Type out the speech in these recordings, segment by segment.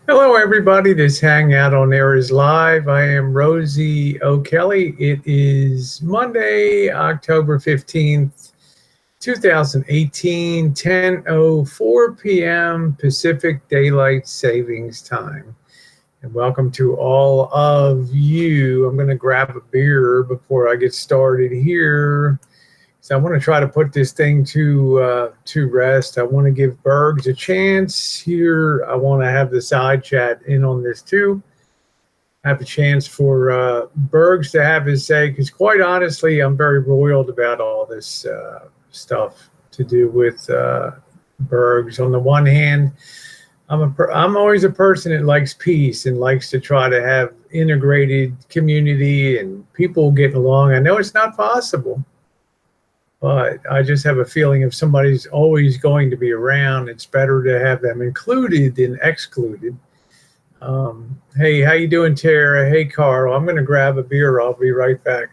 Hello, everybody. This Hangout on Air is live. I am Rosie O'Kelly. It is Monday, October 15th, 2018, 10:04 p.m. Pacific Daylight Savings Time. And welcome to all of you. I'm going to grab a beer before I get started here. So I want to try to put this thing to rest. I want to give Bergs a chance here. I want to have the side chat in on this too. Have a chance for Bergs to have his say, because quite honestly, I'm very roiled about all this stuff to do with Bergs. On the one hand, I'm always a person that likes peace and likes to try to have integrated community and people getting along. I know it's not possible. But I just have a feeling if somebody's always going to be around, it's better to have them included than excluded. Hey, how you doing, Tara? Hey, Carl. I'm going to grab a beer. I'll be right back.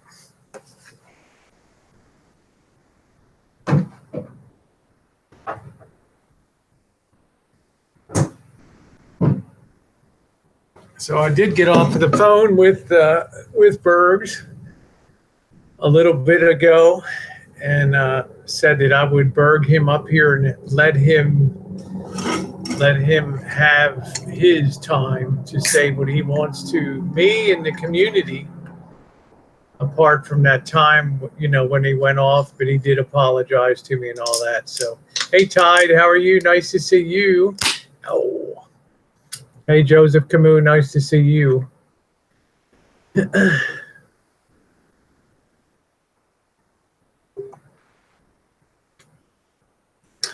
So I did get off of the phone with Bergs a little bit ago, and said that I would Berg him up here and let him have his time to say what he wants to me and the community. Apart from that time, when he went off, but he did apologize to me and all that. So, hey, Tide, how are you? Nice to see you. Oh, hey, Joseph Camus, nice to see you.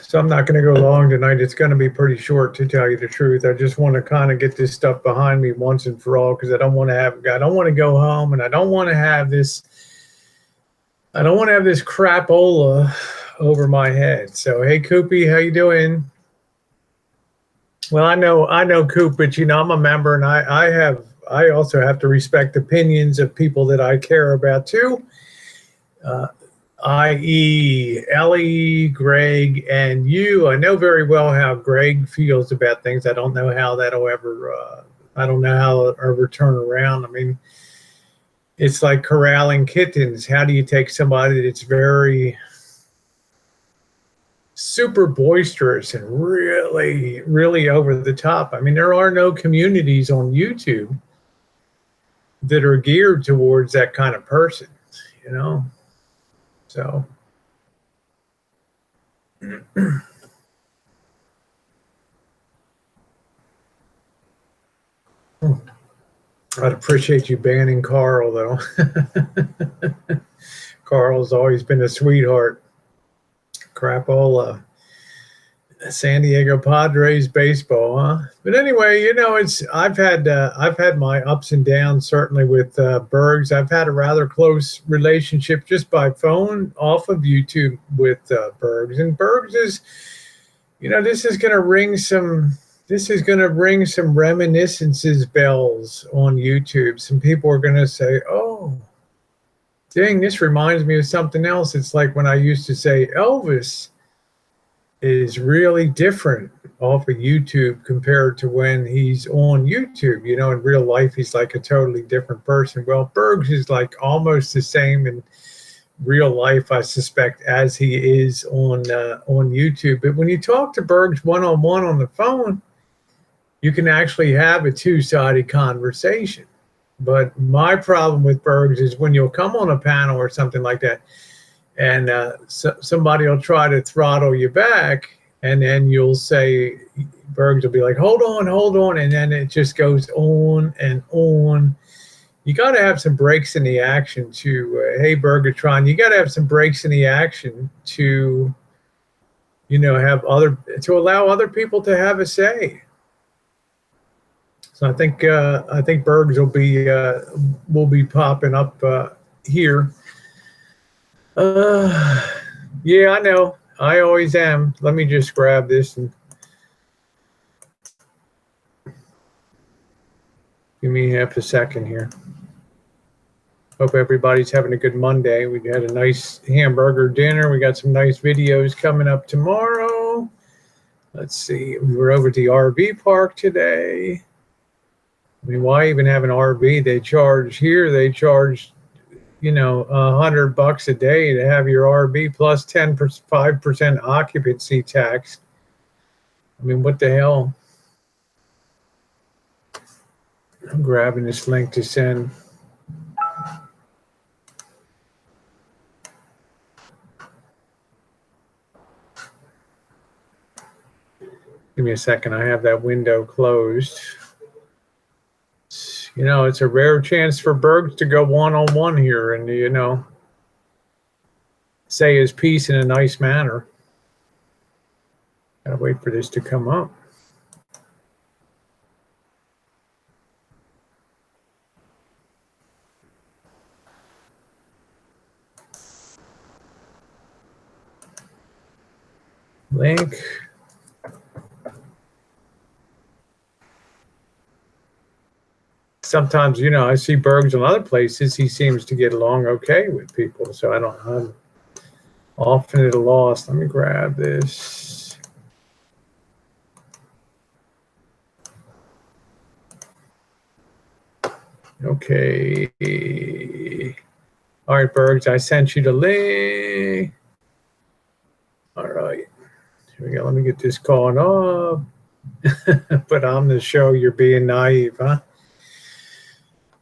So I'm not going to go long tonight. It's going to be pretty short, to tell you the truth. I just want to kind of get this stuff behind me once and for all, because I don't want to go home, and I don't want to have this crapola over my head. So, hey, Koopy, how you doing? Well, I know Coop, but I'm a member, and I also have to respect opinions of people that I care about too. I.e. Ellie, Greg, and you. I know very well how Greg feels about things. I don't know how that'll ever, I don't know how it'll ever turn around. I mean, it's like corralling kittens. How do you take somebody that's very super boisterous and really, really over the top? I mean, there are no communities on YouTube that are geared towards that kind of person, So I'd appreciate you banning Carl, though. Carl's always been a sweetheart. Crapola. San Diego Padres baseball, huh? But anyway, I've had my ups and downs, certainly with Bergs. I've had a rather close relationship just by phone off of YouTube with Bergs, and Bergs is, this is going to ring some reminiscences bells on YouTube. Some people are going to say, "Oh, dang, this reminds me of something else." It's like when I used to say Elvis is really different off of YouTube compared to when he's on YouTube. In real life, he's like a totally different person. Well, Bergs is like almost the same in real life, I suspect, as he is on YouTube. But when you talk to Bergs one-on-one on the phone, you can actually have a two-sided conversation. But my problem with Bergs is when you'll come on a panel or something like that, and somebody will try to throttle you back, and then you'll say, Bergs will be like, hold on, and then it just goes on and on. You got to have some breaks in the action to, hey, Bergatron, you got to have some breaks in the action to, to allow other people to have a say. So I think Bergs will be popping up here. Yeah, I know. I always am. Let me just grab this and give me half a second here. Hope everybody's having a good Monday. We had a nice hamburger dinner. We got some nice videos coming up tomorrow. Let's see. We were over at the RV park today. I mean, why even have an RV? They charge here. They charge, $100 a day to have your RV plus 5% occupancy tax. I mean, what the hell? I'm grabbing this link to send. Give me a second. I have that window closed. It's a rare chance for Bergs to go one-on-one here and, say his piece in a nice manner. Gotta wait for this to come up. Link. Sometimes, I see Bergs in other places. He seems to get along okay with people. So I'm often at a loss. Let me grab this. Okay. All right, Bergs, I sent you the link. All right. Here we go. Let me get this called up. But on the show, you're being naive, huh?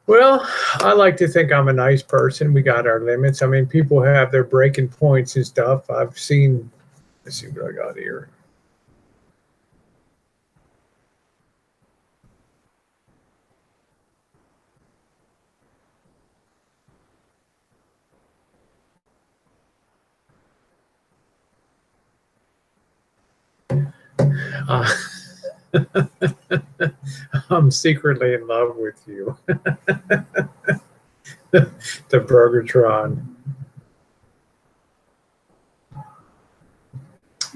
Well, I like to think I'm a nice person. We got our limits. I mean, people have their breaking points and stuff. I've seen, let's see what I got here. I'm secretly in love with you. The Burgertron.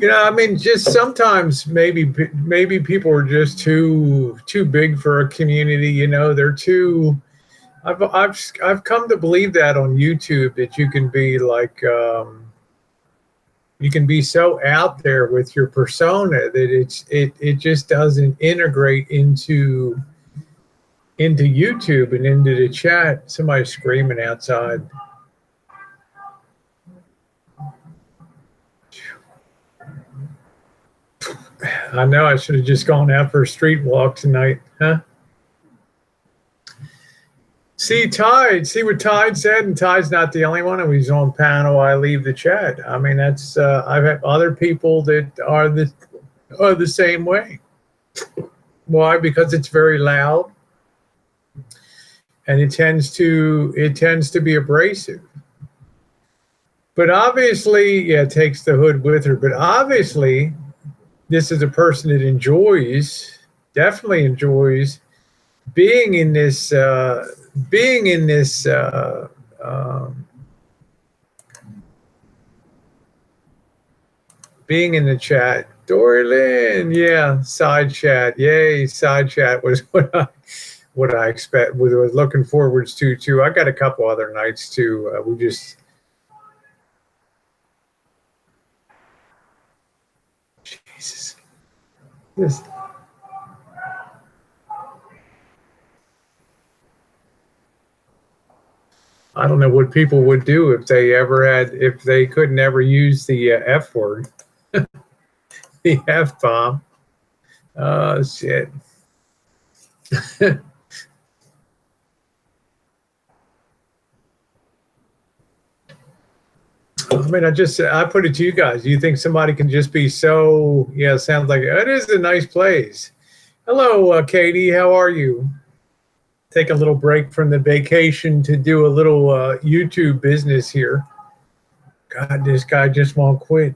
I mean, just sometimes maybe people are just too big for a community. They're too. I've come to believe that on YouTube that you can be like. You can be so out there with your persona that it just doesn't integrate into YouTube and into the chat. Somebody's screaming outside. I know I should have just gone out for a street walk tonight, huh? See what Tide said, and Tide's not the only one. And he's on panel. I leave the chat. I mean, that's I've had other people that are the same way. Why? Because it's very loud, and it tends to be abrasive. But obviously, yeah, it takes the hood with her. But obviously, this is a person that definitely enjoys being in this. Being in the chat. Dory Lynn, yeah, side chat, yay, side chat was what I expect. Was looking forwards to too. I got a couple other nights too. We just. Jesus. This. I don't know what people would do if they could never use the F word, the F bomb. Oh, shit. I mean, I put it to you guys. Do you think somebody can just be so, sounds like it is a nice place. Hello, Katie. How are you? Take a little break from the vacation to do a little YouTube business here. God, this guy just won't quit.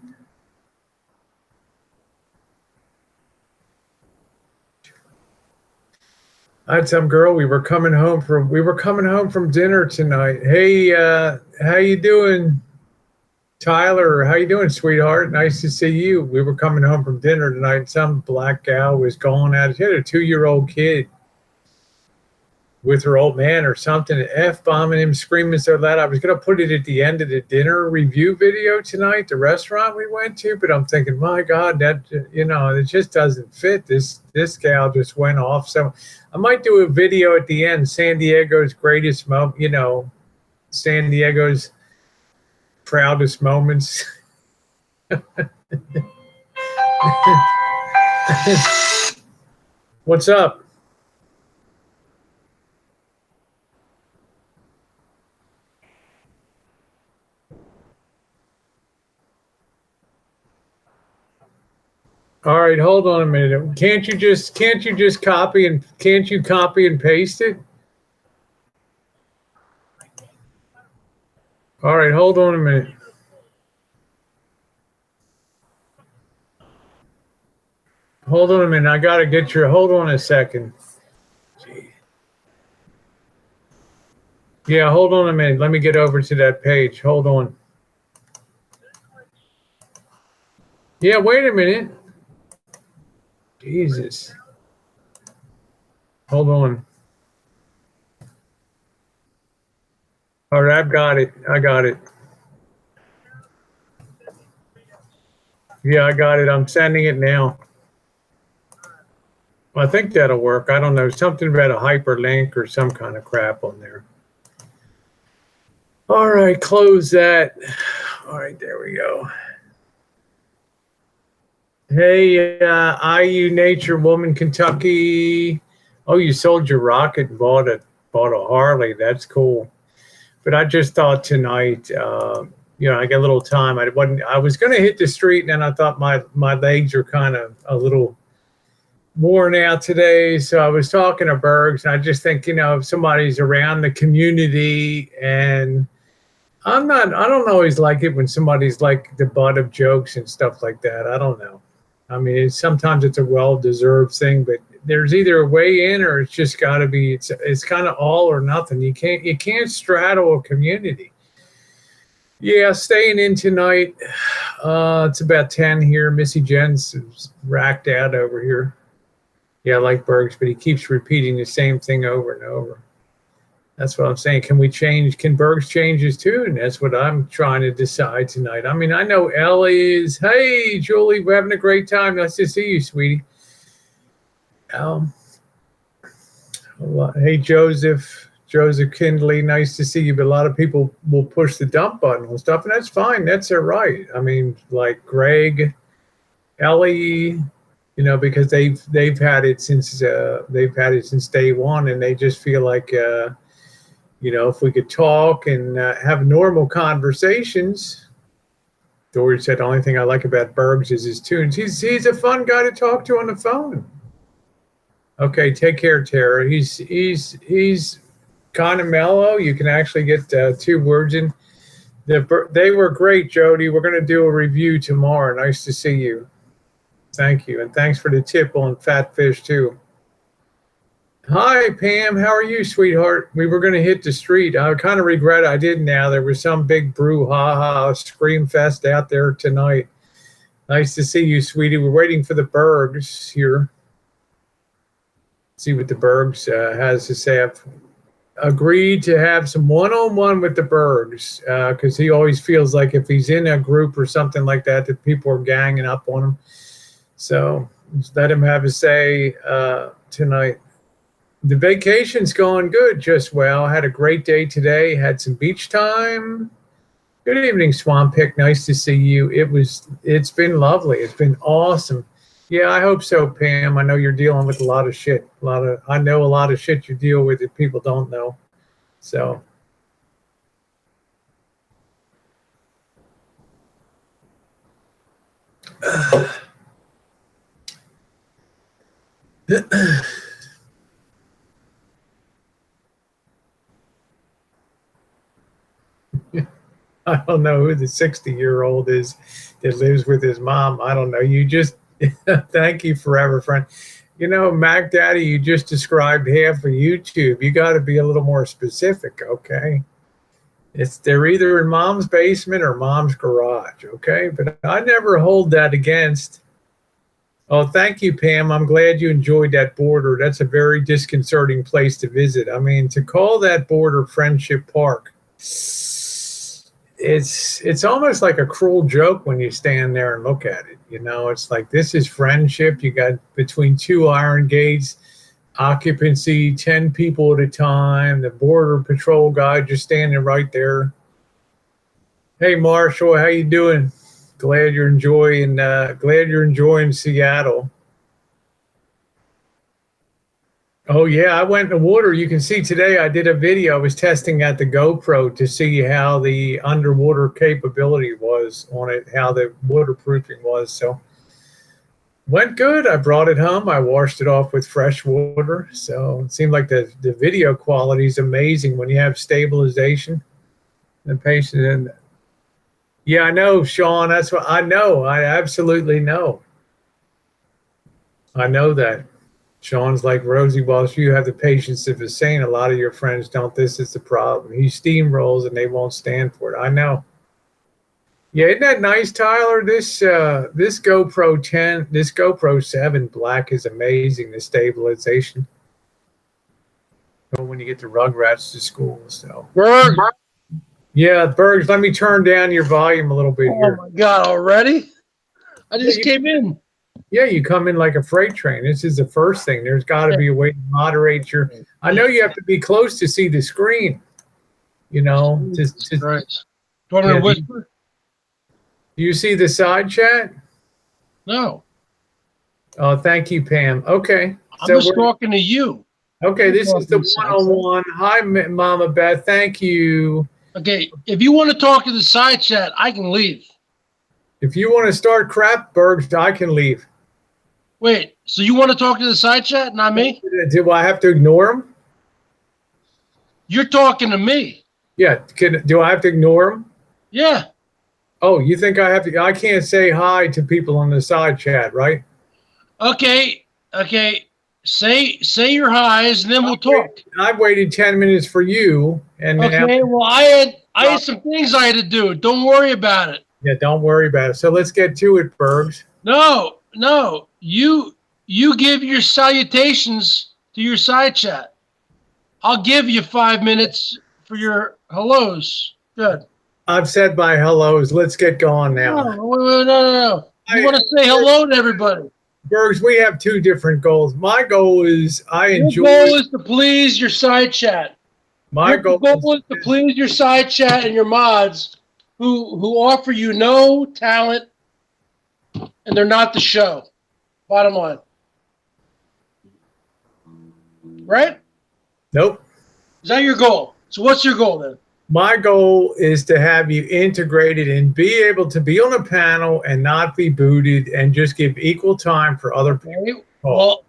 I had some girl. We were coming home from dinner tonight. Hey, how you doing, Tyler? How you doing, sweetheart? Nice to see you. We were coming home from dinner tonight. Some black gal was going at it. She had a 2-year-old kid. with her old man or something, F-bombing him, screaming so loud. I was going to put it at the end of the dinner review video tonight, the restaurant we went to, but I'm thinking, my God, that, it just doesn't fit. This gal just went off. So I might do a video at the end, San Diego's greatest moment, San Diego's proudest moments. What's up? All right, hold on a minute. Can't you just copy and paste it? All right, hold on a minute. Hold on a minute. I got to get hold on a second. Yeah, hold on a minute. Let me get over to that page. Hold on. Yeah, wait a minute. Jesus. Hold on. All right, I've got it. I got it. Yeah, I got it. I'm sending it now. I think that'll work. I don't know. Something about a hyperlink or some kind of crap on there. All right, close that. All right, there we go. Hey, IU Nature Woman, Kentucky. Oh, you sold your rocket and bought a Harley. That's cool. But I just thought tonight, I got a little time. I was going to hit the street, and then I thought my legs are kind of a little worn out today. So I was talking to Bergs, and I just think, if somebody's around the community, and I don't always like it when somebody's like the butt of jokes and stuff like that. I don't know. I mean, sometimes it's a well-deserved thing, but there's either a way in or it's just got to be. It's kind of all or nothing. You can't straddle a community. Yeah, staying in tonight. It's about 10 here. Missy Jen's racked out over here. Yeah, I like Bergs, but he keeps repeating the same thing over and over. That's what I'm saying. Can Bergs change his tune? That's what I'm trying to decide tonight. I mean, I know Ellie's. Hey, Julie, we're having a great time. Nice to see you, sweetie. Hey, Joseph Kindley, nice to see you. But a lot of people will push the dump button and stuff, and that's fine. That's their right. I mean, like Greg, Ellie, because they've had it since day one, and they just feel like. If we could talk and have normal conversations. Dory said, the only thing I like about Bergs is his tunes. He's a fun guy to talk to on the phone. Okay, take care, Tara. He's kind of mellow. You can actually get 2 words in. They were great, Jody. We're going to do a review tomorrow. Nice to see you. Thank you. And thanks for the tip on Fat Fish, too. Hi, Pam. How are you, sweetheart? We were going to hit the street. I kind of regret I didn't now. There was some big brouhaha scream fest out there tonight. Nice to see you, sweetie. We're waiting for the Bergs here. See what the Bergs has to say. I've agreed to have some one-on-one with the Bergs because he always feels like if he's in a group or something like that, that people are ganging up on him. So let him have his say tonight. The vacation's going good, just well. Had a great day today. Had some beach time. Good evening, Swamp Pick. Nice to see you. It's been lovely. It's been awesome. Yeah, I hope so, Pam. I know you're dealing with a lot of shit. I know a lot of shit you deal with that people don't know. So. I don't know who the 60-year-old is that lives with his mom. I don't know. You just thank you forever, friend. Mac Daddy, you just described half of YouTube. You got to be a little more specific, okay? They're either in mom's basement or mom's garage, okay? But I never hold that against. Oh, thank you, Pam. I'm glad you enjoyed that border. That's a very disconcerting place to visit. I mean, to call that border Friendship Park, it's almost like a cruel joke when you stand there and look at it. You know, it's like this is friendship. You got between two iron gates, occupancy 10 people at a time. The border patrol guy just standing right there. Hey, Marshall, how you doing? Glad you're enjoying Seattle. Oh yeah, I went in the water. You can see today I did a video. I was testing out the GoPro to see how the underwater capability was on it, how the waterproofing was. So went good. I brought it home. I washed it off with fresh water. So it seemed like the video quality is amazing when you have stabilization. The patient and yeah, I know, Sean. That's what I know. I absolutely know. I know that. Sean's like, Rosie Walsh, you have the patience of a saint. A lot of your friends don't. This is the problem. He steamrolls and they won't stand for it. I know. Yeah, isn't that nice, Tyler? This GoPro 10, this GoPro 7 Black is amazing. The stabilization. When you get the Rugrats to school, so. Bergs. Yeah, Bergs, let me turn down your volume a little bit here. Oh my God, already? I just came in. Yeah, you come in like a freight train. This is the first thing. There's got to be a way to moderate your. I know you have to be close to see the screen. You know, right. Do you want me to whisper? Do you see the side chat? No. Oh, thank you, Pam. Okay. I'm just talking to you. Okay, this is the one-on-one. Hi, Mama Beth. Thank you. Okay, if you want to talk to the side chat, I can leave. If you want to start crap, Bergs, I can leave. Wait, so you want to talk to the side chat, not me? Do I have to ignore him? You're talking to me. Yeah. Do I have to ignore him? Yeah. Oh, you think I have to? I can't say hi to people on the side chat, right? Okay. Say your highs, and then we'll talk. I've waited 10 minutes for you, and okay. Well, I had some things I had to do. Don't worry about it. Yeah, don't worry about it. So let's get to it, Bergs. No. You give your salutations to your side chat. I'll give you 5 minutes for your hellos. Good. I've said my hellos. Let's get going now. No. You want to say hello to everybody. Bergs, we have two different goals. My goal is Your goal is to please your side chat. My goal is to please your side chat and your mods who offer you no talent and they're not the show. Bottom line. Right? Nope. Is that your goal? So what's your goal then? My goal is to have you integrated and be able to be on a panel and not be booted and just give equal time for other people. Okay. Well,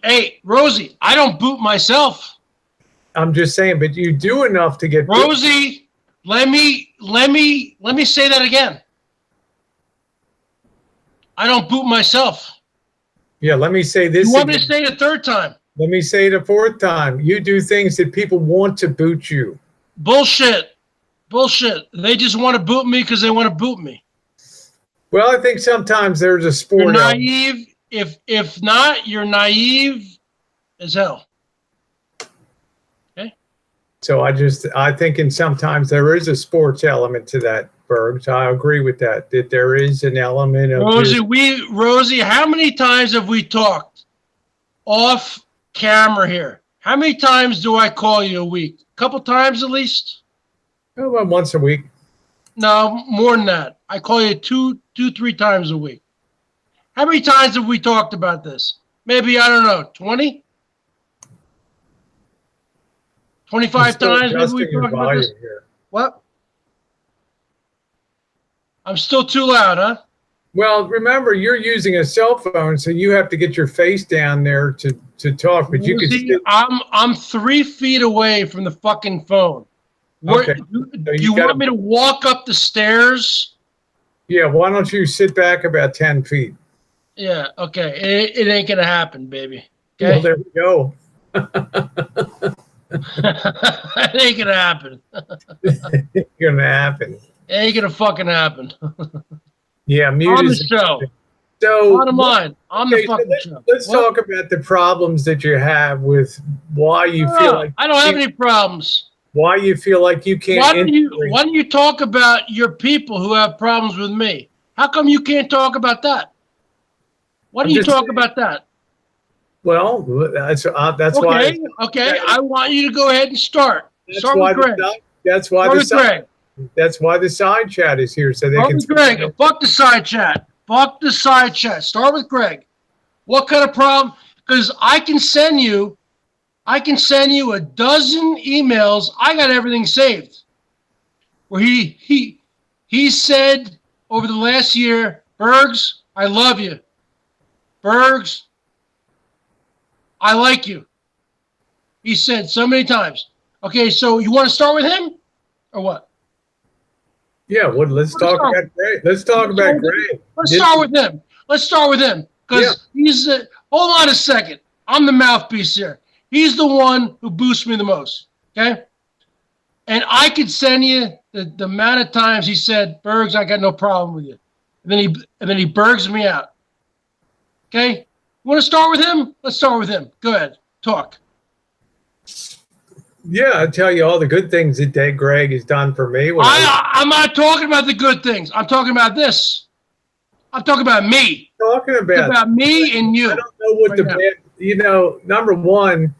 hey, Rosie, I don't boot myself. I'm just saying, but you do enough to get Rosie, let me say that again. I don't boot myself. Yeah, let me say this. You want me to say it a third time? Let me say it a fourth time. You do things that people want to boot you. Bullshit. They just want to boot me because they want to boot me. Well, I think sometimes there's a sport. You're naive. If not, you're naive as hell. Okay. So I think in sometimes there is a sports element to that, Bergs. I agree with that. That there is an element of Rosie, how many times have we talked off camera here? How many times do I call you a week? A couple times at least? Well, once a week. No, more than that. I call you two, 3 times a week. How many times have we talked about this? Maybe, I don't know, 20? 25 times maybe we talked about this? Here. What? I'm still too loud, huh? Well, remember, you're using a cell phone, so you have to get your face down there to talk. But you can still. I'm 3 feet away from the fucking phone. Okay. Do you want me to walk up the stairs? Yeah. Why don't you sit back about 10 feet? Yeah. Okay. It ain't gonna happen, baby. Okay. Well, there we go. It ain't gonna happen. It's gonna happen. It ain't gonna fucking happen. Yeah, mute on is the show. So Bottom line, I'm the okay, so fucking show. let's What? talk about the problems that you have with why you No, feel like I don't have any problems. why you feel like you can't Why don't you talk about your people who have problems with me? How come you can't talk about that? Why I'm don't you just talk saying, about that? well, that's why Okay. I want you to go ahead and start. that's Start with why the Greg. side- that's why Start the with side Greg. that's why the side chat is here so they Start can with Greg. Fuck the side chat. Fuck the side chat. Start with Greg. What kind of problem? Because I can send you a dozen emails. I got everything saved. Where he said over the last year, Bergs, I love you. Bergs, I like you. He said so many times. Okay, so you want to start with him or what? Yeah, well, let's talk about Greg. Let's talk about Greg. Let's start with him. Let's start with him because he's hold on a second. I'm the mouthpiece here. He's the one who boosts me the most. Okay, and I could send you the amount of times he said, "Bergs, I got no problem with you," and then he bergs me out. Okay, you want to start with him? Let's start with him. Go ahead, talk. Yeah, I tell you all the good things that Greg has done for me. I'm not talking about the good things. I'm talking about this. I'm talking about me. Talking about me and you. I don't know what number one,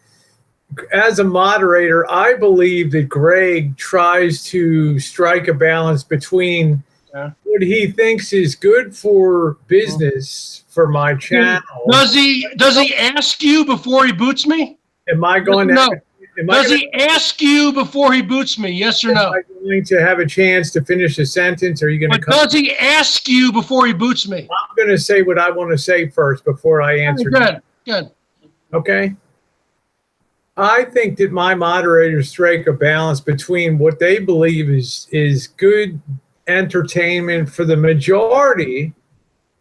as a moderator, I believe that Greg tries to strike a balance between what he thinks is good for business for my channel. Does he ask you before he boots me? Am I going to? Does he ask you before he boots me? Yes or no? Am I going to have a chance to finish a sentence? Or are you going to? But does he ask you before he boots me? I'm going to say what I want to say first before I answer. Good. Okay. I think that my moderators strike a balance between what they believe is good entertainment for the majority.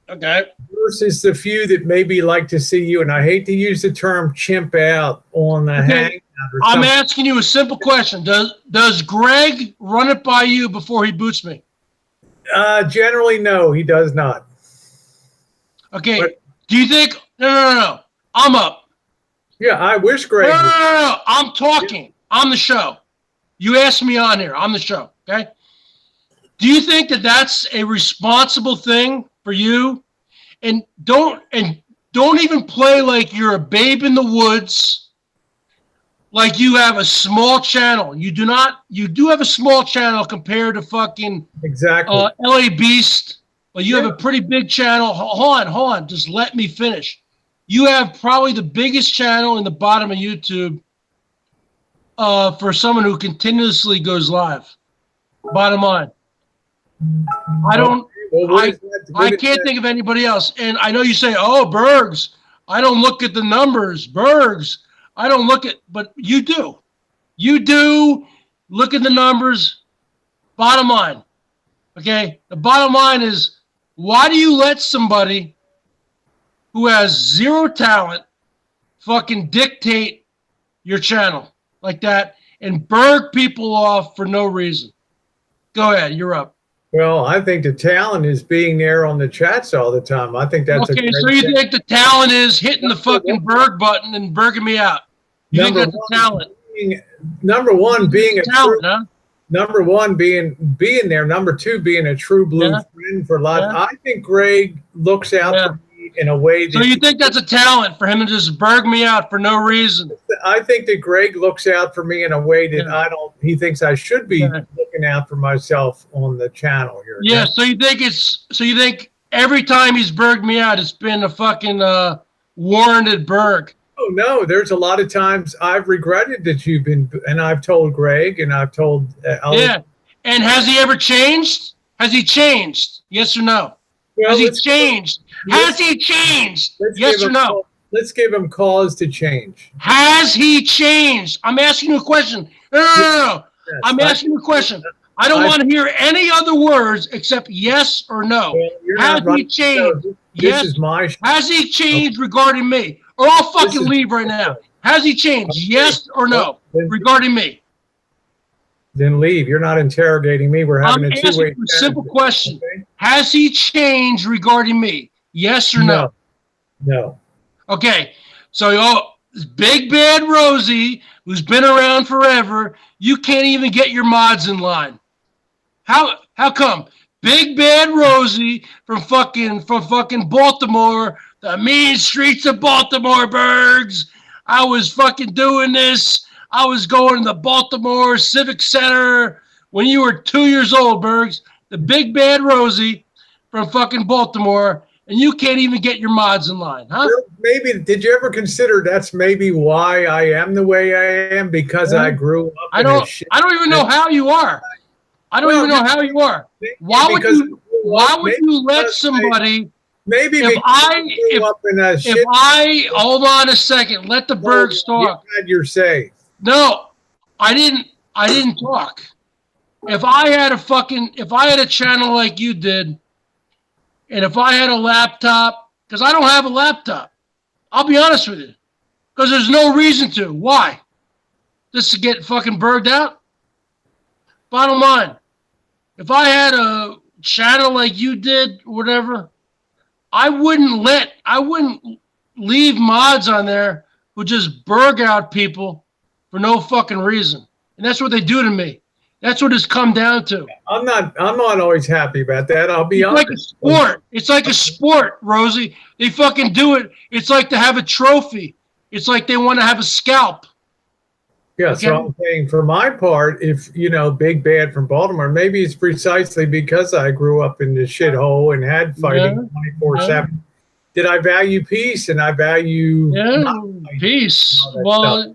Okay. Versus the few that maybe like to see you, and I hate to use the term chimp out on the hangout. I'm asking you a simple question. Does Greg run it by you before he boots me? Generally, no, he does not. Okay. Do you think? No. I'm up. Yeah, I wish Greg. No. I'm talking. I'm the show. You asked me on here. I'm the show. Okay. Do you think that that's a responsible thing for you? And don't even play like you're a babe in the woods, like you have a small channel. You do not. You do have a small channel compared to fucking LA Beast. But you have a pretty big channel. Hold on. Just let me finish. You have probably the biggest channel in the bottom of YouTube for someone who continuously goes live. Bottom line. I can't think of anybody else. And I know you say, oh, Bergs, I don't look at the numbers. Bergs, I don't look at, but you do. You do look at the numbers. Bottom line. Okay? The bottom line is, why do you let somebody who has zero talent fucking dictate your channel like that and berg people off for no reason? Go ahead. You're up. Well, I think the talent is being there on the chats all the time. I think that's okay. So you think the talent is hitting the fucking Berg button and berging me out? You think that's the talent? Number one, being a talent, true, number one, being there. Number two, being a true blue friend for a lot. I think Greg looks out for me in a way that. So you think that's a talent for him to just berg me out for no reason? I think that Greg looks out for me in a way that I don't. He thinks I should be looking out for myself on the channel here. Yeah. So you think every time he's berged me out, it's been a fucking warranted berg? Oh no, there's a lot of times I've regretted that you've been, and I've told Greg, and I've told. And has he ever changed? Has he changed? Yes or no? Well, has he changed? Has he changed? Yes or no? Let's give him cause to change. Has he changed? I'm asking you a question. No. Yes, I'm asking you a question. I don't want to hear any other words except yes or no. Well, has he changed? This is my show. Has he changed regarding me? Or I'll fucking leave right now. Has he changed? Yes or no regarding me? Then leave. You're not interrogating me. We're having a two-way. I'm asking a simple question. Okay? Has he changed regarding me? Yes or no? No. Okay. So, Big Bad Rosie, who's been around forever, you can't even get your mods in line. How come? Big Bad Rosie from fucking Baltimore, the mean streets of Baltimore, Bergs. I was fucking doing this. I was going to the Baltimore Civic Center when you were 2 years old, Bergs. The Big Bad Rosie from fucking Baltimore, and you can't even get your mods in line, huh? Well, maybe, did you ever consider that's maybe why I am the way I am? Because I grew up I don't even know how you are. I don't even know how you are. Why would you let somebody? Maybe if I hold on a second, let the Bergs talk. You're safe. No, I didn't talk. If I had a channel like you did, and if I had a laptop, because I don't have a laptop, I'll be honest with you, because there's no reason to. Why? Just to get fucking burged out? Bottom line, if I had a channel like you did, whatever, I wouldn't leave mods on there who just burg out people for no fucking reason. And that's what they do to me. That's what it's come down to. I'm not always happy about that. I'll be honest. Like a sport. It's like a sport, Rosie. They fucking do it. It's like to have a trophy. It's like they want to have a scalp. Yeah, okay. So I'm saying for my part, if, Big Bad from Baltimore, maybe it's precisely because I grew up in the shithole and had fighting 24/7. Did I value peace and I value peace? Well, stuff.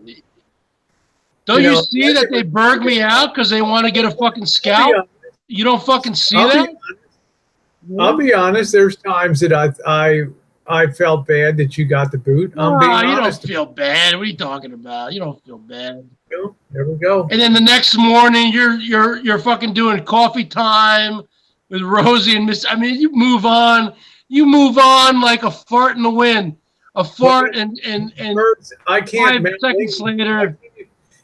Don't you see that they burg me out because they want to get a fucking scalp? You don't fucking see that? I'll be honest. There's times that I felt bad that you got the boot. I'm being honest. You don't feel bad. What are you talking about? You don't feel bad. There we go. And then the next morning, you're fucking doing coffee time with Rosie and Miss. I mean, you move on. You move on like a fart in the wind. A fart and I can't. 5 seconds later.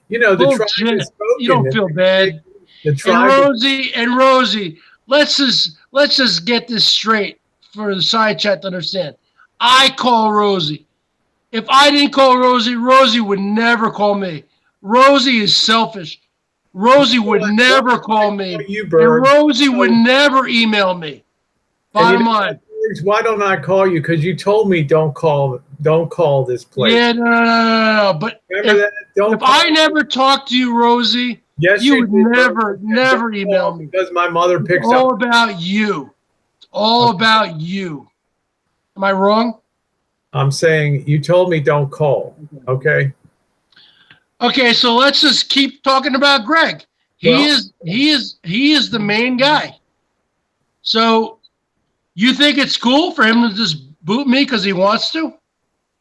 The tribe is spoken. You don't feel bad. And Rosie, let's just get this straight for the side chat to understand. I call Rosie. If I didn't call Rosie, Rosie would never call me. Rosie is selfish. Rosie would never call me. And Rosie would never email me. Bottom line. Why don't I call you? Because you told me don't call this place. Yeah, no. But if I never talked to you, Rosie, you would never email me. Because my mother picks up. It's all about you. It's all about you. Am I wrong? I'm saying you told me don't call. Okay. Okay, so let's just keep talking about Greg. He is the main guy. So you think it's cool for him to just boot me because he wants to?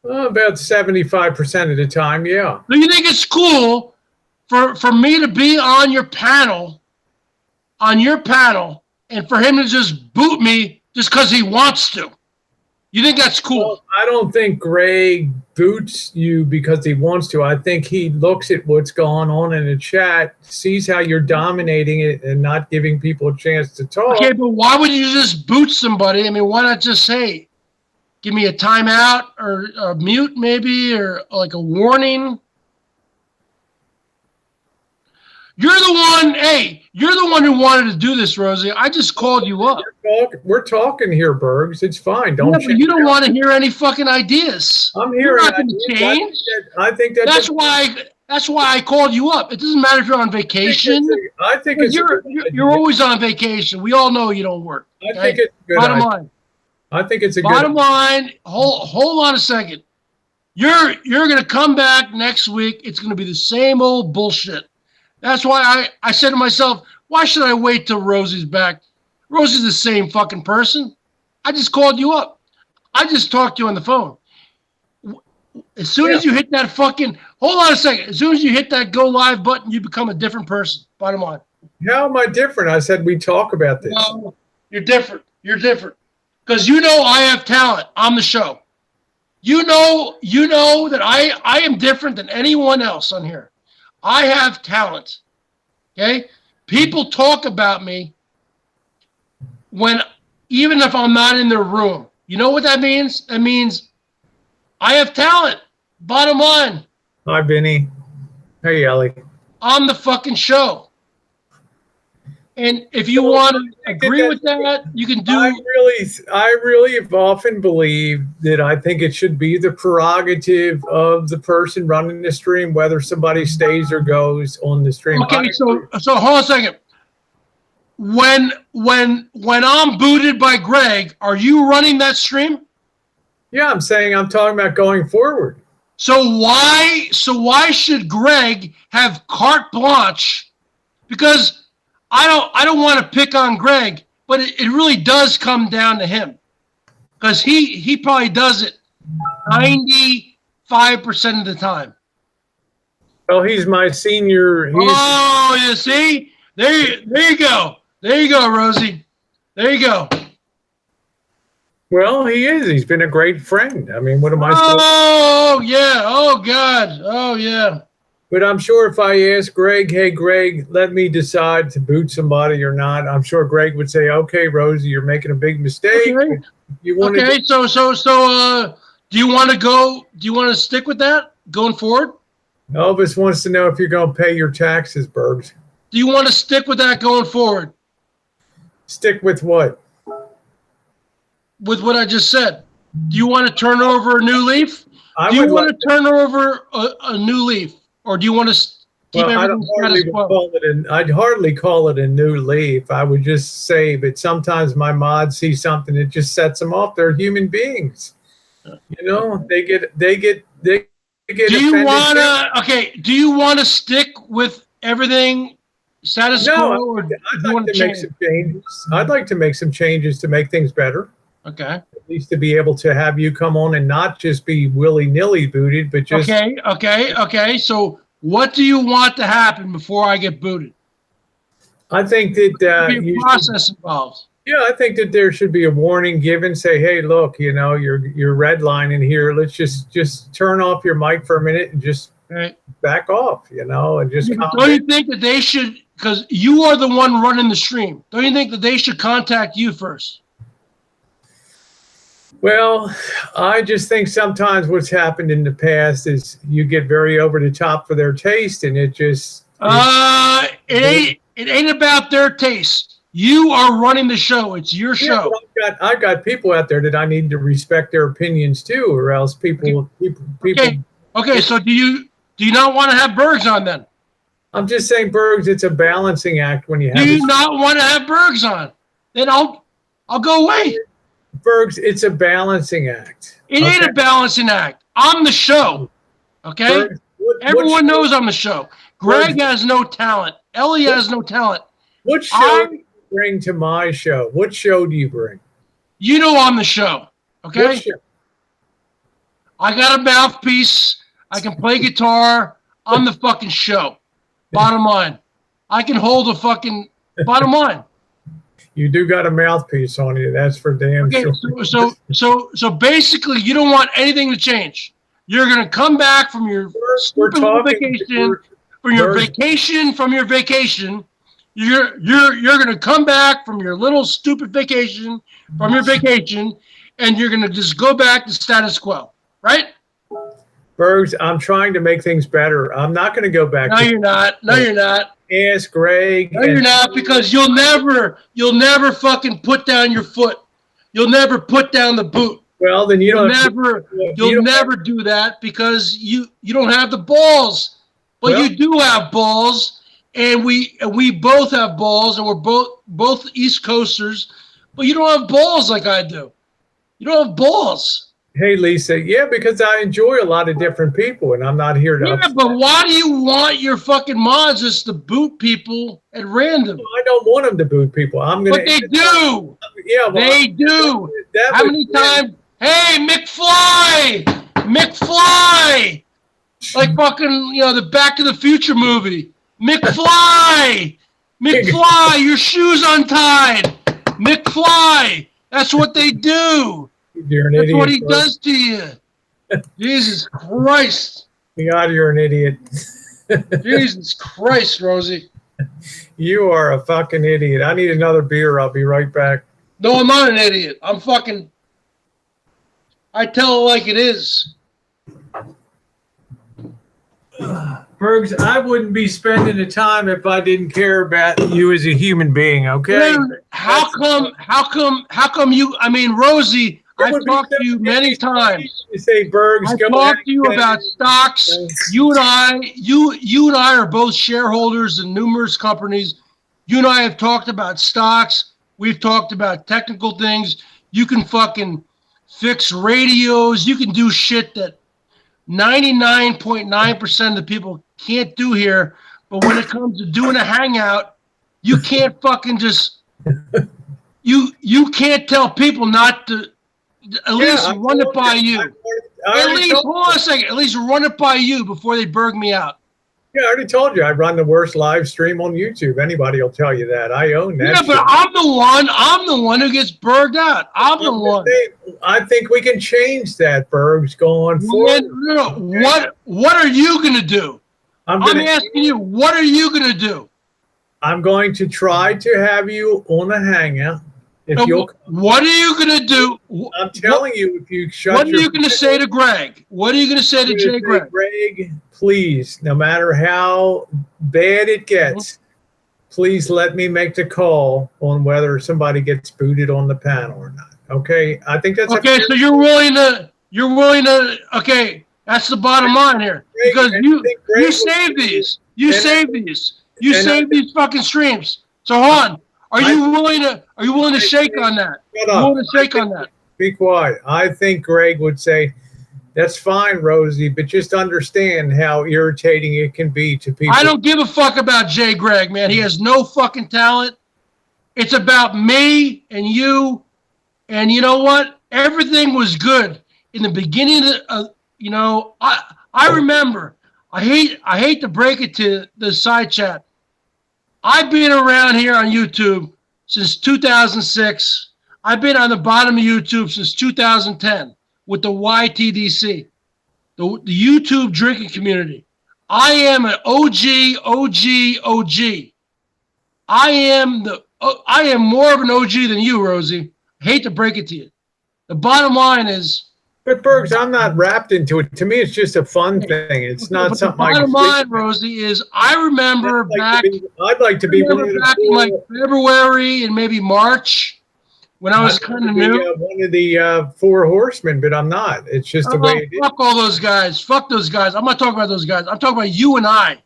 About 75% of the time, yeah. So you think it's cool for me to be on your panel, and for him to just boot me just because he wants to? You think that's cool? Well, I don't think Greg boots you because he wants to. I think he looks at what's going on in the chat, sees how you're dominating it and not giving people a chance to talk. Okay, but why would you just boot somebody? I mean, why not just say, give me a timeout or a mute maybe, or like a warning? You're the one who wanted to do this, Rosie. I just called you up. We're talking here, Bergs. It's fine. But you don't want to hear any fucking ideas. I'm hearing. You're not going to change. I think that's why I called you up. It doesn't matter if you're on vacation. I think you're always on vacation. We all know you don't work. I think it's a good Bottom line. I think it's a bottom line. Hold on a second. You're going to come back next week. It's going to be the same old bullshit. That's why I said to myself, why should I wait till Rosie's back? Rosie's the same fucking person. I just called you up. I just talked to you on the phone. As soon as you hit that fucking, hold on a second. As soon as you hit that go live button, you become a different person. Bottom line. How am I different? I said we talk about this. No, you're different. You're different. Because I have talent on the show. You know that I am different than anyone else on here. I have talent, okay? People talk about me even if I'm not in their room. You know what that means? That means I have talent. Bottom line. Hi, Benny. Hey, Ellie. On the fucking show. And if you want to agree with that, you can do. I really have often believed that I think it should be the prerogative of the person running the stream, whether somebody stays or goes on the stream. Okay, so hold on a second. When I'm booted by Greg, are you running that stream? Yeah, I'm talking about going forward. So why should Greg have carte blanche? Because I don't want to pick on Greg, but it really does come down to him. Because he probably does it 95% of the time. Well, he's my senior. You see? There you go. There you go, Rosie. There you go. Well, he is. He's been a great friend. I mean, what am I supposed to? Oh, yeah. Oh, God. Oh, yeah. But I'm sure if I asked Greg, hey, Greg, let me decide to boot somebody or not, I'm sure Greg would say, okay, Rosie, you're making a big mistake. Okay. You want So do you want to go? Do you want to stick with that going forward? Elvis wants to know if you're going to pay your taxes, Bergs. Do you want to stick with that going forward? Stick with what? With what I just said. Do you want to turn over a new leaf? Do you want to turn over a new leaf? Or do you want to keep everything status quo? I'd hardly call it a new leaf. I would just say that sometimes my mods see something that just sets them off. They're human beings. You know, they get Do you want to, do you want to stick with everything status quo? No, I'd like to make some changes. I'd like to make some changes to make things better. Okay. At least to be able to have you come on and not just be willy-nilly booted, but just... Okay. So what do you want to happen before I get booted? I think that... There'll be a process involved. Yeah, I think that there should be a warning given. Say, hey, look, you know, you're redlining here. Let's just turn off your mic for a minute and just back off, you know, and just... Don't you think that they should... Because you are the one running the stream. Don't you think that they should contact you first? Well, I just think sometimes what's happened in the past is you get very over the top for their taste, and it just... It ain't about their taste. You are running the show. It's your show. I've got people out there that I need to respect their opinions too, or else people. Okay. So do you not want to have Bergs on then? I'm just saying, Bergs, it's a balancing act when you have... Do you not want to have Bergs on? Then I'll go away. Bergs, it's a balancing act. It ain't a balancing act. I'm the show. Okay? Bergs, Everyone knows I'm the show. Greg has no talent. Ellie has no talent. What show do you bring to my show? What show do you bring? You know I'm the show. Okay? What show? I got a mouthpiece. I can play guitar. I'm the fucking show. Bottom line. I can hold a fucking bottom line. You do got a mouthpiece on you. That's for damn sure. So basically, you don't want anything to change. You're gonna come back from your vacation. From your vacation. You're gonna come back from your little stupid vacation from your vacation, and you're gonna just go back to status quo, right? Bergs, I'm trying to make things better. I'm not going to go back. No, you're not. No, you're not. Ask Greg. No, you're not, because you'll never fucking put down your foot. You'll never put down the boot. Well, then you'll never do that because you don't have the balls. But you do have balls, and we both have balls, and we're both East Coasters. But you don't have balls like I do. You don't have balls. Hey, Lisa. Yeah, because I enjoy a lot of different people, and I'm not here to... Yeah, but why do you want your fucking mods just to boot people at random? I don't want them to boot people. But they do. Yeah, they do. How many times? Hey, McFly! Like fucking, the Back to the Future movie. McFly! Your shoe's untied. McFly! That's what they do. That's what he does to you. Jesus Christ. God, you're an idiot. Jesus Christ, Rosie. You are a fucking idiot. I need another beer. I'll be right back. No, I'm not an idiot. I'm fucking... I tell it like it is. Bergs, I wouldn't be spending the time if I didn't care about you as a human being, okay? Then how come you, I mean, Rosie, I've talked to you many times. You say, Bergs, I've go talked to you ahead. about stocks. You and I are both shareholders in numerous companies. You and I have talked about stocks. We've talked about technical things. You can fucking fix radios. You can do shit that 99.9% of the people can't do here. But when it comes to doing a hangout, you can't fucking just you can't tell people not to at least run it by you. At least hold on a second. At least run it by you before they berg me out. Yeah, I already told you I run the worst live stream on YouTube. Anybody will tell you that. I own that. Yeah, but I'm the one who gets berged out. I'm the one. I think we can change that, Bergs, going forward. No. What are you gonna do? I'm asking you, what are you gonna do? I'm going to try to have you on a hangout. If you'll, what are you gonna do? I'm telling you, if you shut What are you gonna say to Greg? What are you gonna say to Jay Greg? Greg, please, no matter how bad it gets, please let me make the call on whether somebody gets booted on the panel or not. Okay, I think that's okay. So you're willing to. Okay, that's the bottom line here, because you save these. You save these fucking streams. So hold on. Are you willing to shake on that? Shut up. Willing to shake on that? Be quiet. I think Greg would say, "That's fine, Rosie, but just understand how irritating it can be to people." I don't give a fuck about Jay Greg, man. He has no fucking talent. It's about me and you. And you know what? Everything was good in the beginning of, I remember. I hate to break it to the side chat. I've been around here on YouTube since 2006. I've been on the bottom of YouTube since 2010 with the YTDC, the YouTube drinking community. I am an OG. I am more of an OG than you, Rosie. I hate to break it to you. The bottom line is. But Bergs, I'm not wrapped into it. To me, it's just a fun thing. It's not something. The bottom line, Rosie, is I remember back. I'd like to be back in like February and maybe March when I was kind of new. One of the four horsemen, but I'm not. It's just the way it is. Fuck all those guys. Fuck those guys. I'm not talking about those guys. I'm talking about you and I.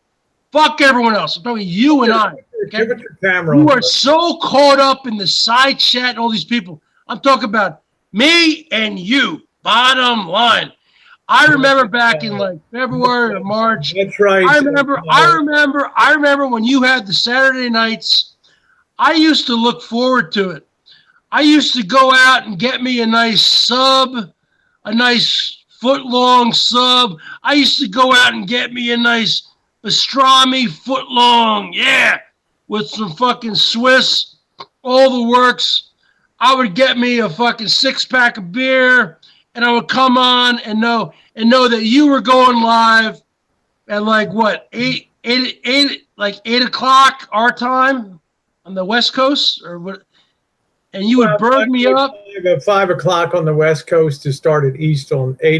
Fuck everyone else. I'm talking about you and I. Okay? Give it your camera. You are so caught up in the side chat and all these people. I'm talking about me and you. Bottom line. I remember back in like February or March. That's right. I remember when you had the Saturday nights. I used to look forward to it. I used to go out and get me a nice sub, a nice foot-long sub. I used to go out and get me a nice pastrami foot-long, yeah, with some fucking Swiss, all the works. I would get me a fucking 6-pack of beer, and I would come on and know that you were going live at like what, 8 o'clock our time on the West Coast, or what? And you would berg me up at 5 o'clock on the West Coast to start at 8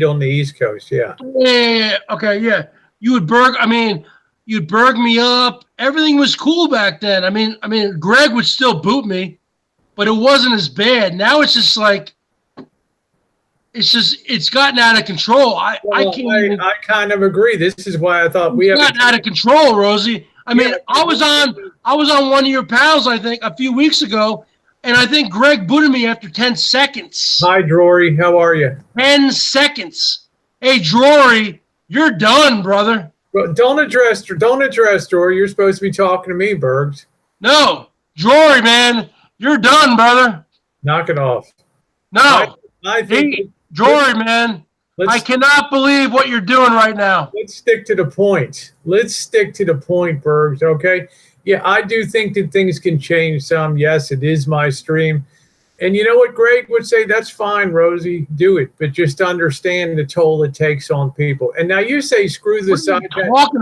on the East Coast. Yeah. Yeah. Okay. Yeah. You'd berg me up. Everything was cool back then. I mean, Greg would still boot me, but it wasn't as bad. Now it's just like, it's gotten out of control. I kind of agree. This is why I thought we have gotten out of control, Rosie. I mean, I was on one of your panels, I think, a few weeks ago, and I think Greg booted me after 10 seconds. Hi, Drory. How are you? 10 seconds. Hey, Drory, you're done, brother. Well, don't address Drory. You're supposed to be talking to me, Bergs. No, Drory, man, you're done, brother. Knock it off. No, I think. Drory, man, I cannot believe what you're doing right now. Let's stick to the point. Bergs, okay? Yeah, I do think that things can change some. Yes, it is my stream. And you know what Greg would say? That's fine, Rosie. Do it. But just understand the toll it takes on people. And now you say screw the side chat. What are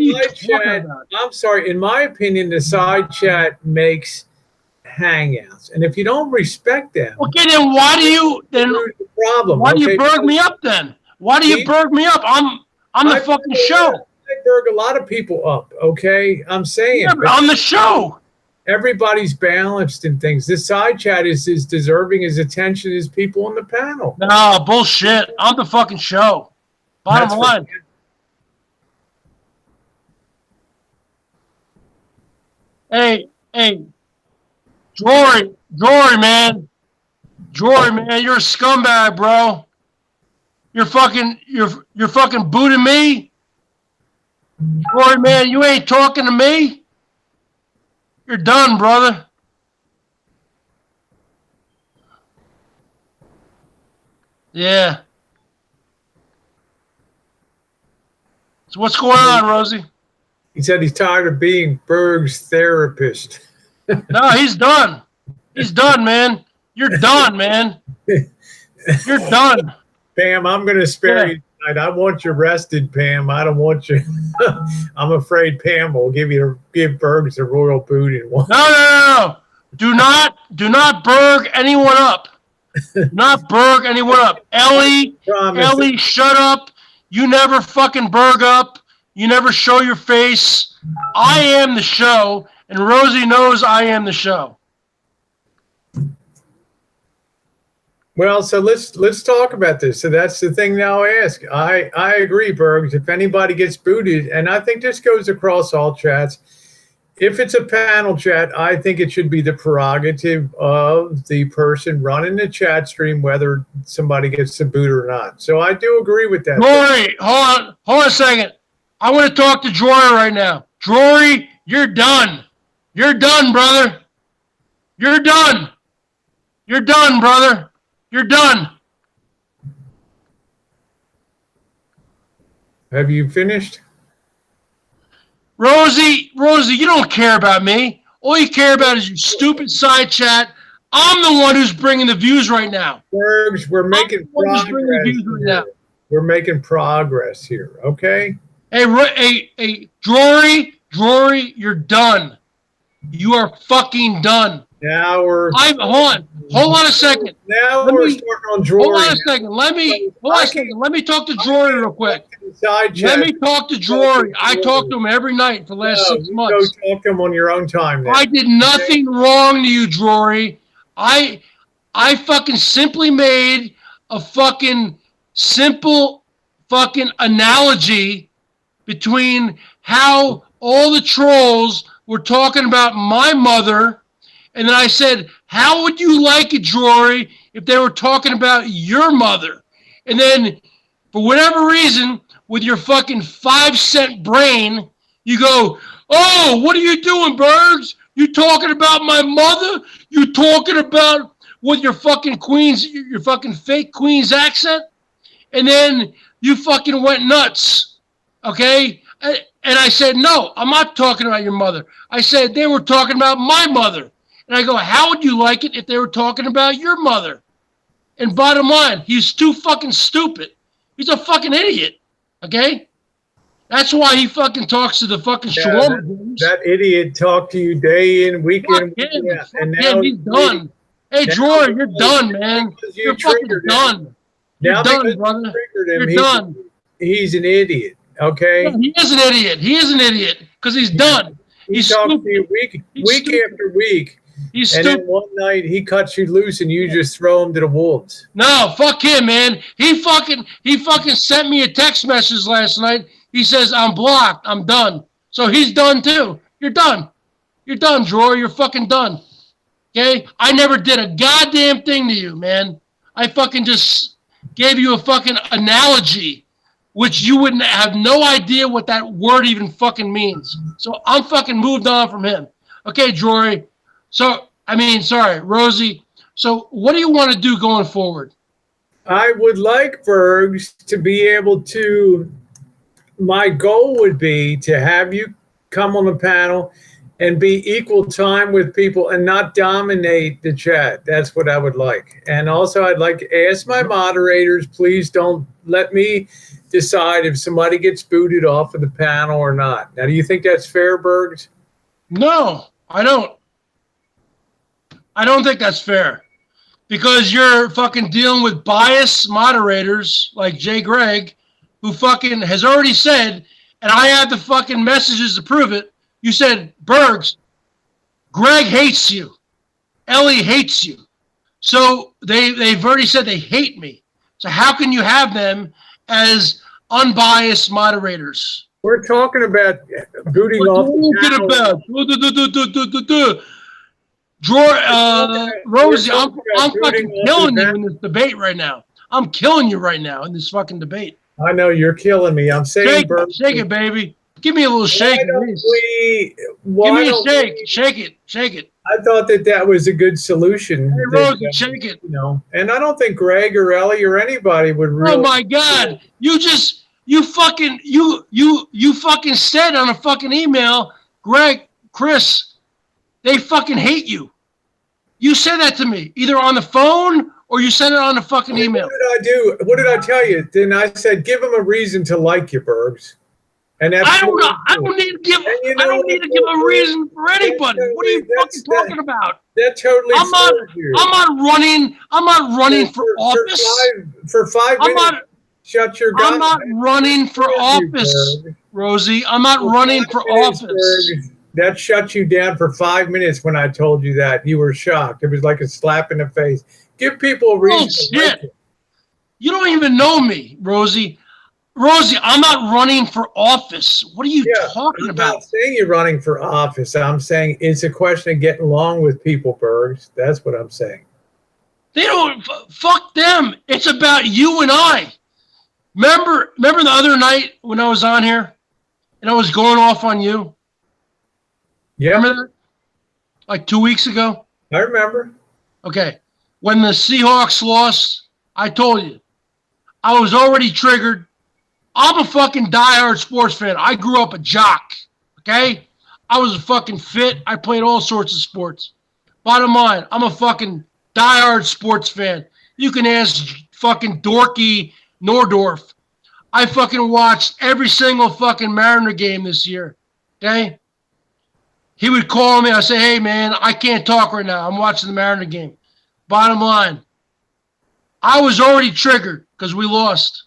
you talking about? I'm sorry. In my opinion, the side chat makes hangouts. And if you don't respect them, okay, then why do you Why do you Berg me up then? Why do you Berg me up? I'm the fucking show. I Berg a lot of people up. Okay, I'm saying on the show. Everybody's balanced in things. This side chat is as deserving as attention as people on the panel. No, bullshit. I'm the fucking show. Bottom line. Hey, Jory, man. Jory, man, you're a scumbag, bro. You're fucking booting me. Jory, man, you ain't talking to me. You're done, brother. Yeah. So what's going on, Rosie? He said he's tired of being Berg's therapist. No, he's done. He's done, man. You're done, man. You're done. Pam, I'm going to spare you tonight. I want you rested, Pam. I don't want you. I'm afraid Pam will give Bergs a royal boot in one. No. Do not Berg anyone up. Do not Berg anyone up. Ellie, shut up. You never fucking Berg up. You never show your face. I am the show, and Rosie knows I am the show. Well, so let's talk about this. So that's the thing now I ask. I agree, Bergs. If anybody gets booted, and I think this goes across all chats, if it's a panel chat, I think it should be the prerogative of the person running the chat stream whether somebody gets the boot or not. So I do agree with that. Jory, hold on a second. I want to talk to Jory right now. Jory, you're done. You're done, brother. You're done. You're done, brother. You're done. Have you finished? Rosie, you don't care about me. All you care about is your stupid side chat. I'm the one who's bringing the views right now. Bergs, we're making progress. We're making progress here, okay? Hey, Jory, you're done. You are fucking done. Now we're. Hold on a second. Now we're starting on Jory. Hold on a second. Let me talk to Jory real quick. Let me talk to Jory. I talk to him every night for the last 6 months. Go talk to him on your own time. Now. I did nothing wrong to you, Jory. I fucking simply made a fucking simple fucking analogy between how all the trolls were talking about my mother. And then I said, how would you like it, Jory, if they were talking about your mother? And then, for whatever reason, with your fucking 5-cent brain, you go, oh, what are you doing, Bergs? You talking about my mother? You talking about with your fucking your fucking fake Queen's accent? And then you fucking went nuts, okay? And I said, no, I'm not talking about your mother. I said they were talking about my mother. And I go, how would you like it if they were talking about your mother? And bottom line, he's too fucking stupid. He's a fucking idiot, okay? That's why he fucking talks to the fucking shawarma. That idiot talked to you day in, week in, week out. And now he's done. Hey, Jory, you're done, man. You're fucking done. You're done, brother. You're done. He's an idiot, okay? No, he is an idiot. He is an idiot because he's done. He's talking to you week after week. He's and then one night he cuts you loose and you just throw him to the wolves. No, fuck him, man. He fucking sent me a text message last night. He says, I'm blocked. I'm done. So he's done too. You're done. You're done, Jory. You're fucking done. Okay? I never did a goddamn thing to you, man. I fucking just gave you a fucking analogy, which you wouldn't have no idea what that word even fucking means. So I'm fucking moved on from him. Okay, Jory. Rosie. So what do you want to do going forward? I would like Bergs to be able to, my goal would be to have you come on the panel and be equal time with people and not dominate the chat. That's what I would like. And also I'd like to ask my moderators, please don't let me decide if somebody gets booted off of the panel or not. Now, do you think that's fair, Bergs? No, I don't. I don't think that's fair. Because you're fucking dealing with biased moderators like Jay Gregg, who fucking has already said, and I have the fucking messages to prove it. You said, Bergs, Greg hates you. Ellie hates you. So they've already said they hate me. So how can you have them as unbiased moderators? We're talking about booting off the panel. Rosie, I'm fucking killing you in this debate right now. I'm killing you right now in this fucking debate. I know you're killing me. I'm saying, shake it, baby. Give me a little shake. Give me a shake. Shake it. I thought that was a good solution. Hey, Rosie, shake it. You know, and I don't think Greg or Ellie or anybody would really. Oh my God! You fucking said on a fucking email, Greg, Chris, they fucking hate you. You said that to me, either on the phone or you sent it on a fucking email. What did I do? What did I tell you? Then I said, give them a reason to like you, Bergs. And that's I don't need to give a reason for anybody. What are you fucking talking about? That totally. I'm not running for office. For 5 minutes. Shut your gun. I'm not running for office, Rosie. I'm not running for office. That shut you down for 5 minutes when I told you that. You were shocked. It was like a slap in the face. Give people a reason. Bullshit. You don't even know me, Rosie. Rosie, I'm not running for office. What are you talking about? I'm not saying you're running for office. I'm saying it's a question of getting along with people, Bergs. That's what I'm saying. They don't. Fuck them. It's about you and I. Remember the other night when I was on here and I was going off on you? Yeah. Remember that? Like 2 weeks ago? I remember. Okay. When the Seahawks lost, I told you. I was already triggered. I'm a fucking diehard sports fan. I grew up a jock, okay? I was a fucking fit. I played all sorts of sports. Bottom line, I'm a fucking diehard sports fan. You can ask fucking Dorky Nordorf. I fucking watched every single fucking Mariner game this year, okay? He would call me. I'd say, hey, man, I can't talk right now. I'm watching the Mariner game. Bottom line, I was already triggered because we lost.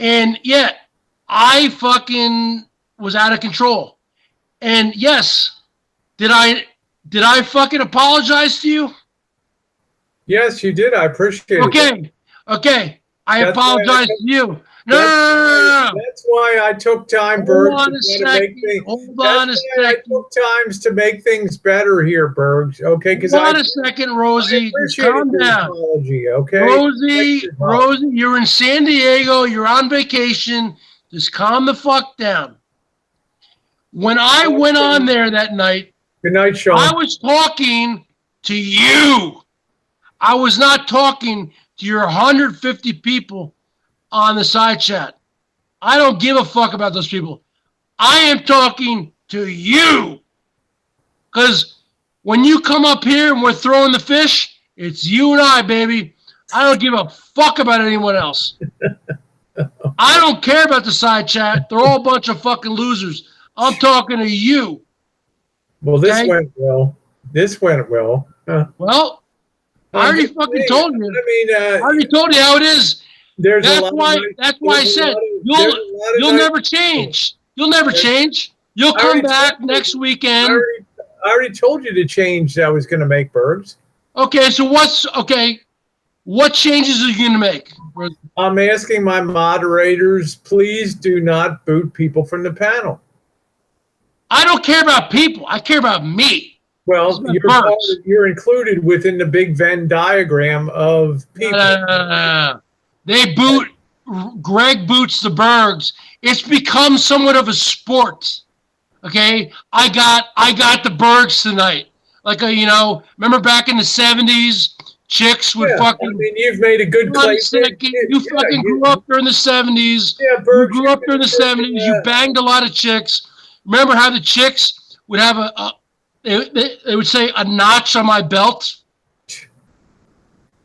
And yet, I fucking was out of control. And yes, did I fucking apologize to you? Yes, you did. I appreciate it. Okay. I apologize to you. No. That's why I took time, Bergs. Hold on a second. I took times to make things better here, Bergs. Okay, because Hold on a second, Rosie. Calm down. Apology, okay, Rosie, you're in San Diego. You're on vacation. Just calm the fuck down. When I went on there that night, good night, Sean. I was talking to you. I was not talking to your 150 people on the side chat. I don't give a fuck about those people. I am talking to you. Because when you come up here and we're throwing the fish, it's you and I, baby. I don't give a fuck about anyone else. I don't care about the side chat. They're all a bunch of fucking losers. I'm talking to you. Well, this went well. Well, I already fucking told you. I already told you how it is. That's why I said you'll never change. You'll never change. You'll come back next weekend. I already told you to change I was going to make, Bergs. Okay, so what changes are you going to make? I'm asking my moderators, please do not boot people from the panel. I don't care about people. I care about me. Well, you're included within the big Venn diagram of people. They boot. Greg boots the Bergs. It's become somewhat of a sport. Okay, I got the Bergs tonight. Like remember back in the 70s, chicks would fucking. I mean, you've made a good place. You fucking grew up during the 70s. Yeah, Bergs. You grew up during the 70s. You banged a lot of chicks. Remember how the chicks would have they would say a notch on my belt.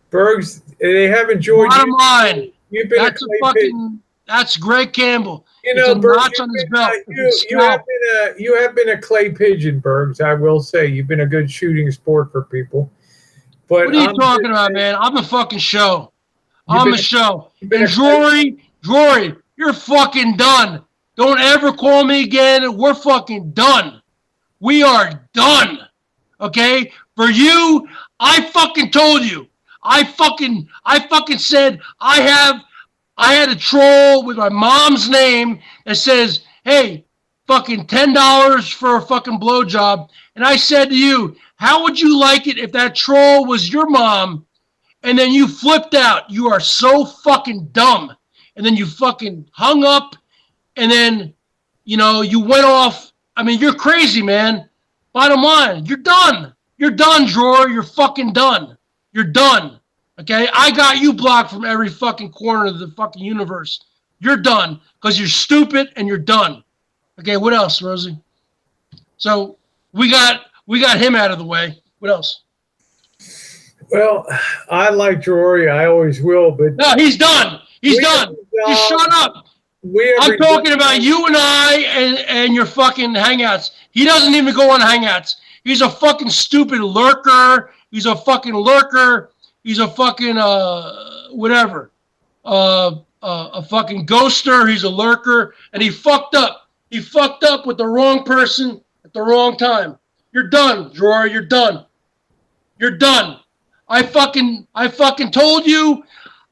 Bergs, they have enjoyed. Bottom line, you've been that's a fucking. That's Greg Campbell. You It's know, a Bergs, notch on his belt. you have been a clay pigeon, Bergs. I will say you've been a good shooting sport for people. But What are you talking about, man? I'm the fucking show. You've I'm been the show. you've been And Drury, you're fucking done. Don't ever call me again. We're fucking done. We are done. Okay? For you, I fucking told you. I fucking said I had a troll with my mom's name that says, hey, fucking $10 for a fucking blowjob. And I said to you, how would you like it if that troll was your mom? And then you flipped out. You are so fucking dumb. And then you fucking hung up. And then, you went off. I mean, you're crazy, man. Bottom line, you're done. You're done, Drawer. You're fucking done. You're done. Okay? I got you blocked from every fucking corner of the fucking universe. You're done because you're stupid and you're done. Okay, what else, Rosie? So we got him out of the way. What else? Well, I like Jory. I always will, but no, he's done. He's done. Just shut up. I'm talking about you and I and your fucking hangouts. He doesn't even go on hangouts. He's a fucking stupid lurker. He's a fucking lurker. He's a fucking whatever. A fucking ghoster. He's a lurker, and he fucked up. He fucked up with the wrong person at the wrong time. You're done, Drawer. You're done. You're done. I fucking told you.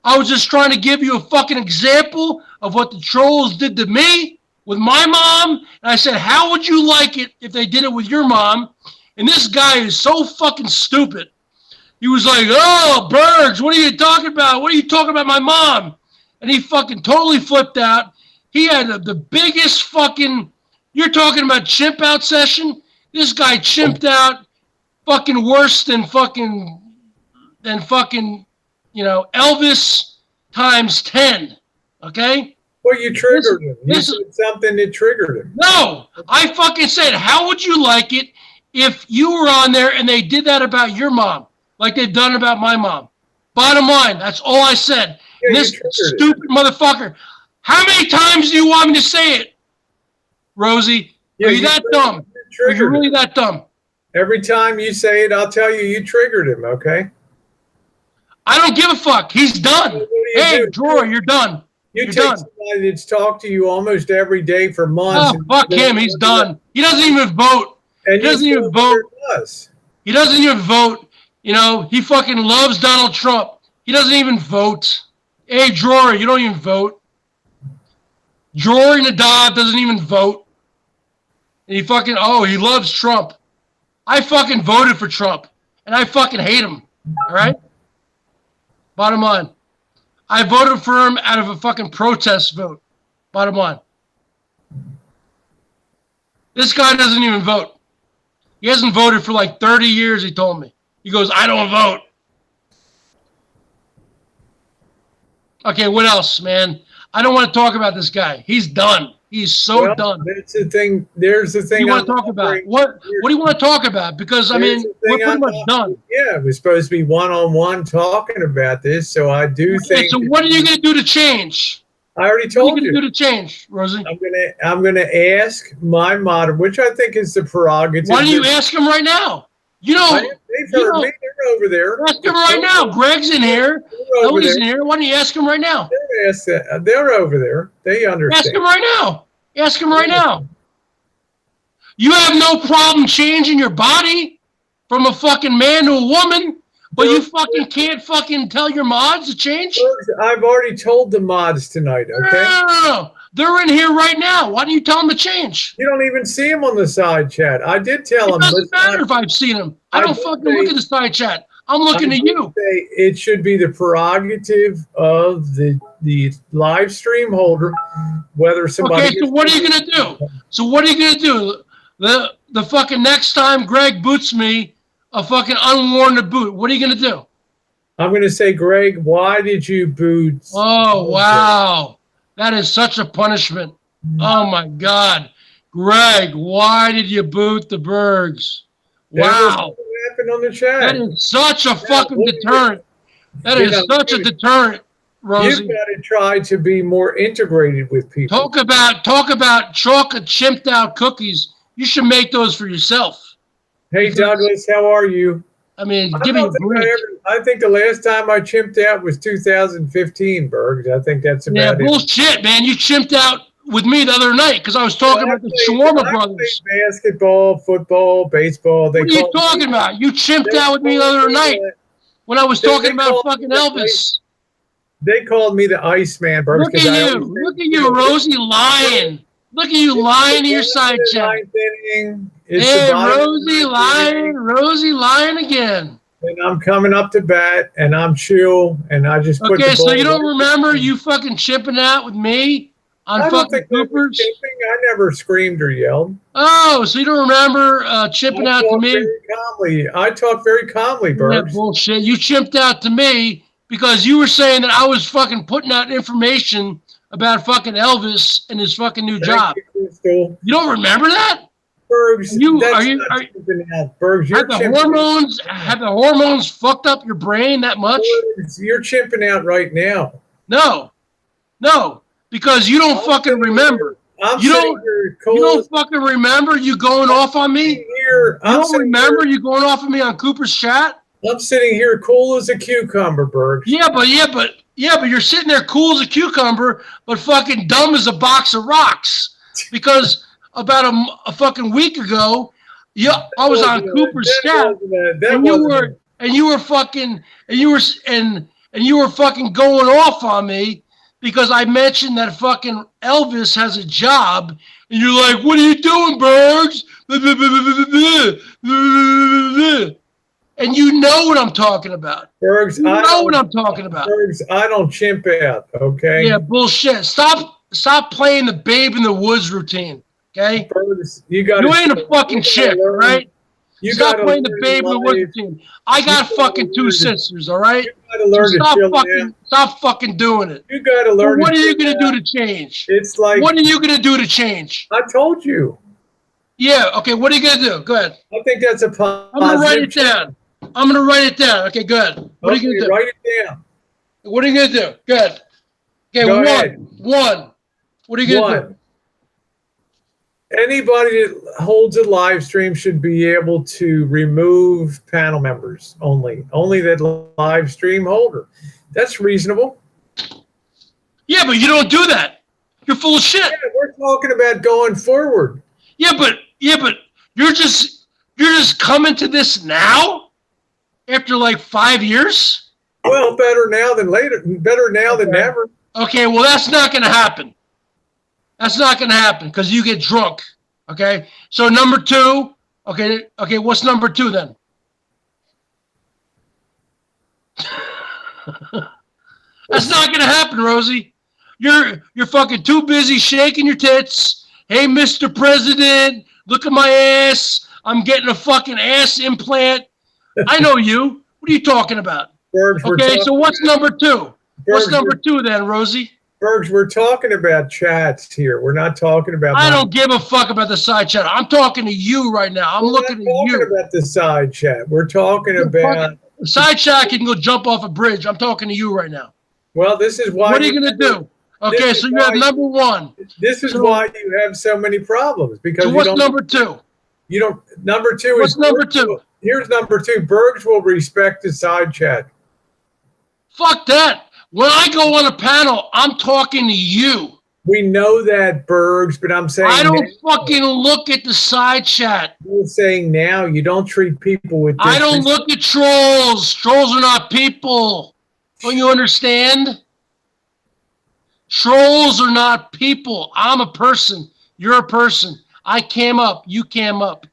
I was just trying to give you a fucking example of what the trolls did to me with my mom. And I said, how would you like it if they did it with your mom? And this guy is so fucking stupid. He was like, oh, Bergs, what are you talking about? What are you talking about my mom? And he fucking totally flipped out. He had the biggest fucking, you're talking about chimp out session? This guy chimped out fucking worse than fucking, Elvis times 10. Okay? Well, you triggered him. You said something that triggered him. No, I fucking said, how would you like it if you were on there and they did that about your mom, like they've done about my mom? Bottom line, that's all I said. Yeah, this stupid motherfucker. How many times do you want me to say it, Rosie? Yeah, are you that dumb? Are you really that dumb? Every time you say it, I'll tell you, you triggered him, okay? I don't give a fuck. He's done. Hey, Drawer, you're done. You take somebody that's talked to you almost every day for months. Oh, fuck him. He's done. He doesn't even vote. He doesn't even vote. He doesn't even vote. He fucking loves Donald Trump. He doesn't even vote. Hey, Drawer, you don't even vote. Drawer Nadab doesn't even vote. And he loves Trump. I fucking voted for Trump. And I fucking hate him. All right? Bottom line. I voted for him out of a fucking protest vote. Bottom line. This guy doesn't even vote. He hasn't voted for like 30 years, he told me. He goes, I don't vote. Okay, what else, man? I don't want to talk about this guy. He's done. He's so done. That's the thing. There's the thing. What do you want to talk about? What do you want to talk about? Because, I mean, we're pretty much done. Yeah, we're supposed to be one-on-one talking about this, so I do think. So what are you going to do to change? I already told you. What are you going to do to change, Rosie? I'm gonna ask my moderator, which I think is the prerogative. Why don't you ask him right now? They've heard me. They're over there. Ask him right now. Greg's in here. Nobody's in here. Why don't you ask him right now? They're over there. They understand. Ask him right now. Ask him right now. You have no problem changing your body from a fucking man to a woman, but you fucking can't fucking tell your mods to change? I've already told the mods tonight, okay? No. They're in here right now. Why don't you tell them to change? You don't even see them on the side chat. I did tell them. It doesn't matter if I've seen them. I don't fucking look at the side chat. I'm looking at you. It should be the prerogative of the live stream holder, whether somebody. Okay, so what are you gonna do? So what are you gonna do? The fucking next time Greg boots me a fucking unwarranted boot, what are you gonna do? I'm gonna say, Greg, why did you boot? Oh wow, that is such a punishment. Oh my God, Greg, why did you boot the Bergs? Wow. Happened on the chat. That is such a fucking deterrent. That is such a deterrent. Rosie. You've got to try to be more integrated with people. Talk about chocolate chimped out cookies. You should make those for yourself. Hey, Because, Douglas, how are you? I mean, I give me a don't think break. I think the last time I chimped out was 2015, Bergs. I think that's Yeah, about it. bullshit, man. You chimped out with me the other night because I was talking about the Shawarma Brothers. Played basketball, football, baseball. What are you talking about? You chimped out with me the other night when I was talking about fucking Elvis. They called me the Iceman, Bergs. Look at you. Look at you, Rosie, lying. Look at you lying to your side chat. Hey, Rosie lying. Rosie lying again. And I'm coming up to bat, and I'm chill, and I just put the ball. Okay, so you don't remember you fucking chipping out with me on fucking Coopers? I never screamed or yelled. Oh, so you don't remember chipping out to me? Very calmly. I talk very calmly, Bergs. Yeah, bullshit. You chipped out to me because you were saying that I was fucking putting out information about fucking Elvis and his fucking new job. You don't remember that? Bergs, Bergs, have the hormones fucked up your brain that much? Bergs, you're chimping out right now. No, because you don't fucking remember. You don't fucking remember you going off on me? You don't remember you going off on me on Cooper's chat? I'm sitting here cool as a cucumber, Bergs. Yeah, but you're sitting there cool as a cucumber, but fucking dumb as a box of rocks. Because about a fucking week ago, I was on Cooper's chat, and you were fucking going off on me because I mentioned that fucking Elvis has a job, and you're like, "What are you doing, Bergs?" And you know what I'm talking about. Bergs, you know what I'm talking about. Bergs, I don't chimp out, okay? Yeah, bullshit. Stop playing the babe in the woods routine, okay? Bergs, you ain't a fucking chick, all right? Stop playing the babe in the woods routine. I got fucking two sisters, all right? You gotta learn to stop fucking doing it. You gotta learn. What are you gonna do to change? It's like, what are you gonna do to change? I told you. Yeah. Okay. What are you gonna do? Go ahead. I think that's a positive. I'm gonna write it down. I'm gonna write it down. Okay. Good. What are you gonna do? Write it down. What are you gonna do? Good. Okay. Go ahead. One. What are you gonna do? Anybody that holds a live stream should be able to remove panel members only. Only that live stream holder. That's reasonable. Yeah, but you don't do that. You're full of shit. Yeah, we're talking about going forward. Yeah, but you're just coming to this now after like 5 years? Well, better now than later. Better now than never. Okay, well, that's not going to happen. That's not going to happen because you get drunk, okay? So number two, okay, what's number two then? That's not going to happen, Rosie. You're fucking too busy shaking your tits. Hey, Mr. President, look at my ass. I'm getting a fucking ass implant. I know you. What are you talking about? Bergs, okay, so what's number two? What's number two then, Rosie? Bergs, we're talking about chats here. We're not talking about. I don't give a fuck about the side chat. I'm talking to you right now. I'm looking at you. We're talking about the side chat. We're talking about. The side chat can go jump off a bridge. I'm talking to you right now. Well, this is why. What are you going to do? Okay, so you have number one. This is why you have so many problems. Because so what's number two? You don't. Number two is. What's number two? Here's number two. Bergs will respect the side chat. Fuck that. When I go on a panel, I'm talking to you. We know that, Bergs, but I'm saying I don't fucking look at the side chat. You're saying now you don't treat people with I don't look at trolls. Trolls are not people. Don't you understand? Trolls are not people. I'm a person. You're a person. I came up. You came up.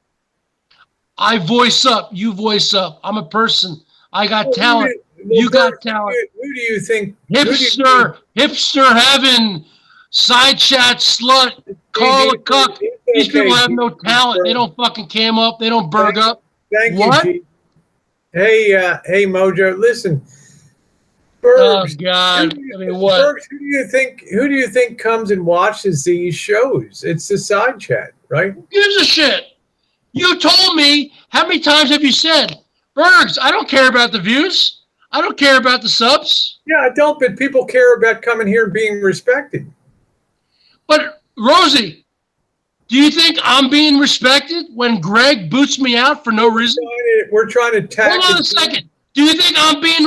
I voice up. You voice up. I'm a person. I got talent. You got talent. Who do you think? Hipster heaven, side chat slut, call a cuck. These people have no talent. They don't fucking cam up. They don't berg up. Thank you, G. Hey, Mojo. Listen, Bergs. Oh God! I mean, what? Bergs, who do you think comes and watches these shows? It's the side chat, right? Who gives a shit? You told me. How many times have you said, Bergs? I don't care about the views. I don't care about the subs. Yeah, I don't, but people care about coming here and being respected. But Rosie, do you think I'm being respected when Greg boots me out for no reason? We're trying to tackle. Hold on a second. Do you think I'm being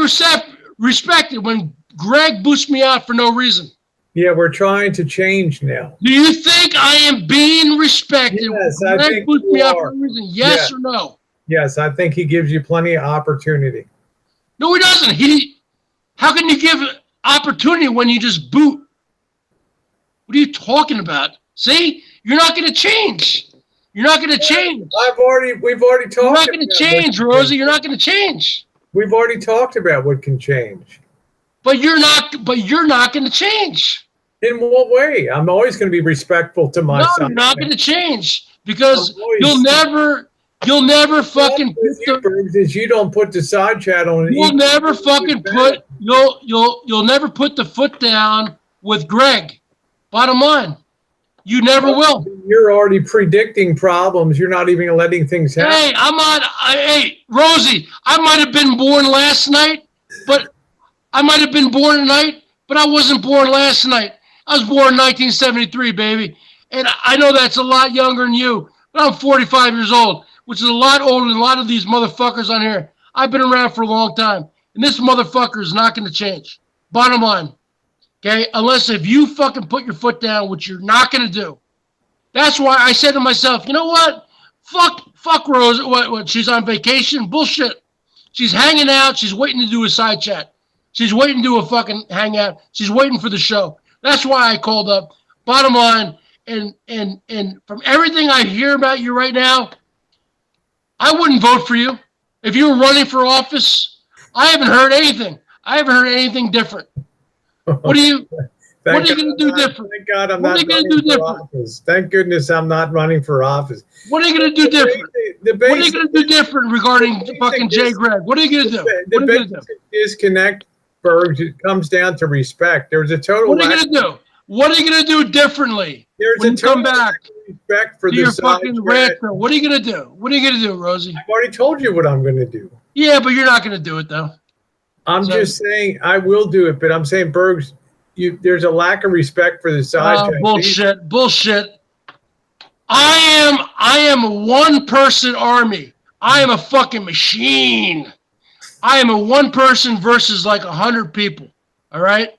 respected when Greg boots me out for no reason? Yeah, we're trying to change now. Do you think I am being respected Yes, when I Greg think boots you me out are. for no reason? Yes or no? Yes, I think he gives you plenty of opportunity. No, he doesn't. How can you give opportunity when you just boot? What are you talking about? See, you're not going to change. You're not going to change. We've already talked. You're not going to change, Rosie. You're not going to change. We've already talked about what can change. But you're not. But you're not going to change. In what way? I'm always going to be respectful to my son. No, you're not going to change because you'll never fucking. Bergs, is you don't put the side chat on. You'll never fucking put. You'll never put the foot down with Greg. Bottom line, you never will. You're already predicting problems. You're not even letting things happen. Hey, Rosie, I might have been born last night, but I might have been born tonight, but I wasn't born last night. I was born in 1973, baby. And I know that's a lot younger than you, but I'm 45 years old, which is a lot older than a lot of these motherfuckers on here. I've been around for a long time, and this motherfucker is not going to change. Bottom line, okay? Unless if you fucking put your foot down, which you're not going to do. That's why I said to myself, you know what? Fuck Rose. What? She's on vacation? Bullshit. She's hanging out. She's waiting to do a side chat. She's waiting to do a fucking hangout. She's waiting for the show. That's why I called up. Bottom line, and from everything I hear about you right now, I wouldn't vote for you. If you were running for office, I haven't heard anything. I haven't heard anything different. What are you going to do different? Thank God I'm not running for office. Thank goodness I'm not running for office. What are you going to do different? What are you going to do different regarding fucking Jay Gregg? What are you going to do? The basic disconnect, Bergs, it comes down to respect. There's a total. What are you going to do? What are you going to do differently when you come back respect for to your fucking rant? What are you going to do? What are you going to do, Rosie? I've already told you what I'm going to do. Yeah, but you're not going to do it, though. I'm just saying I will do it, but I'm saying, Bergs, there's a lack of respect for the side. Bullshit. I am a one-person army. I am a fucking machine. I am a one-person versus like 100 people. All right?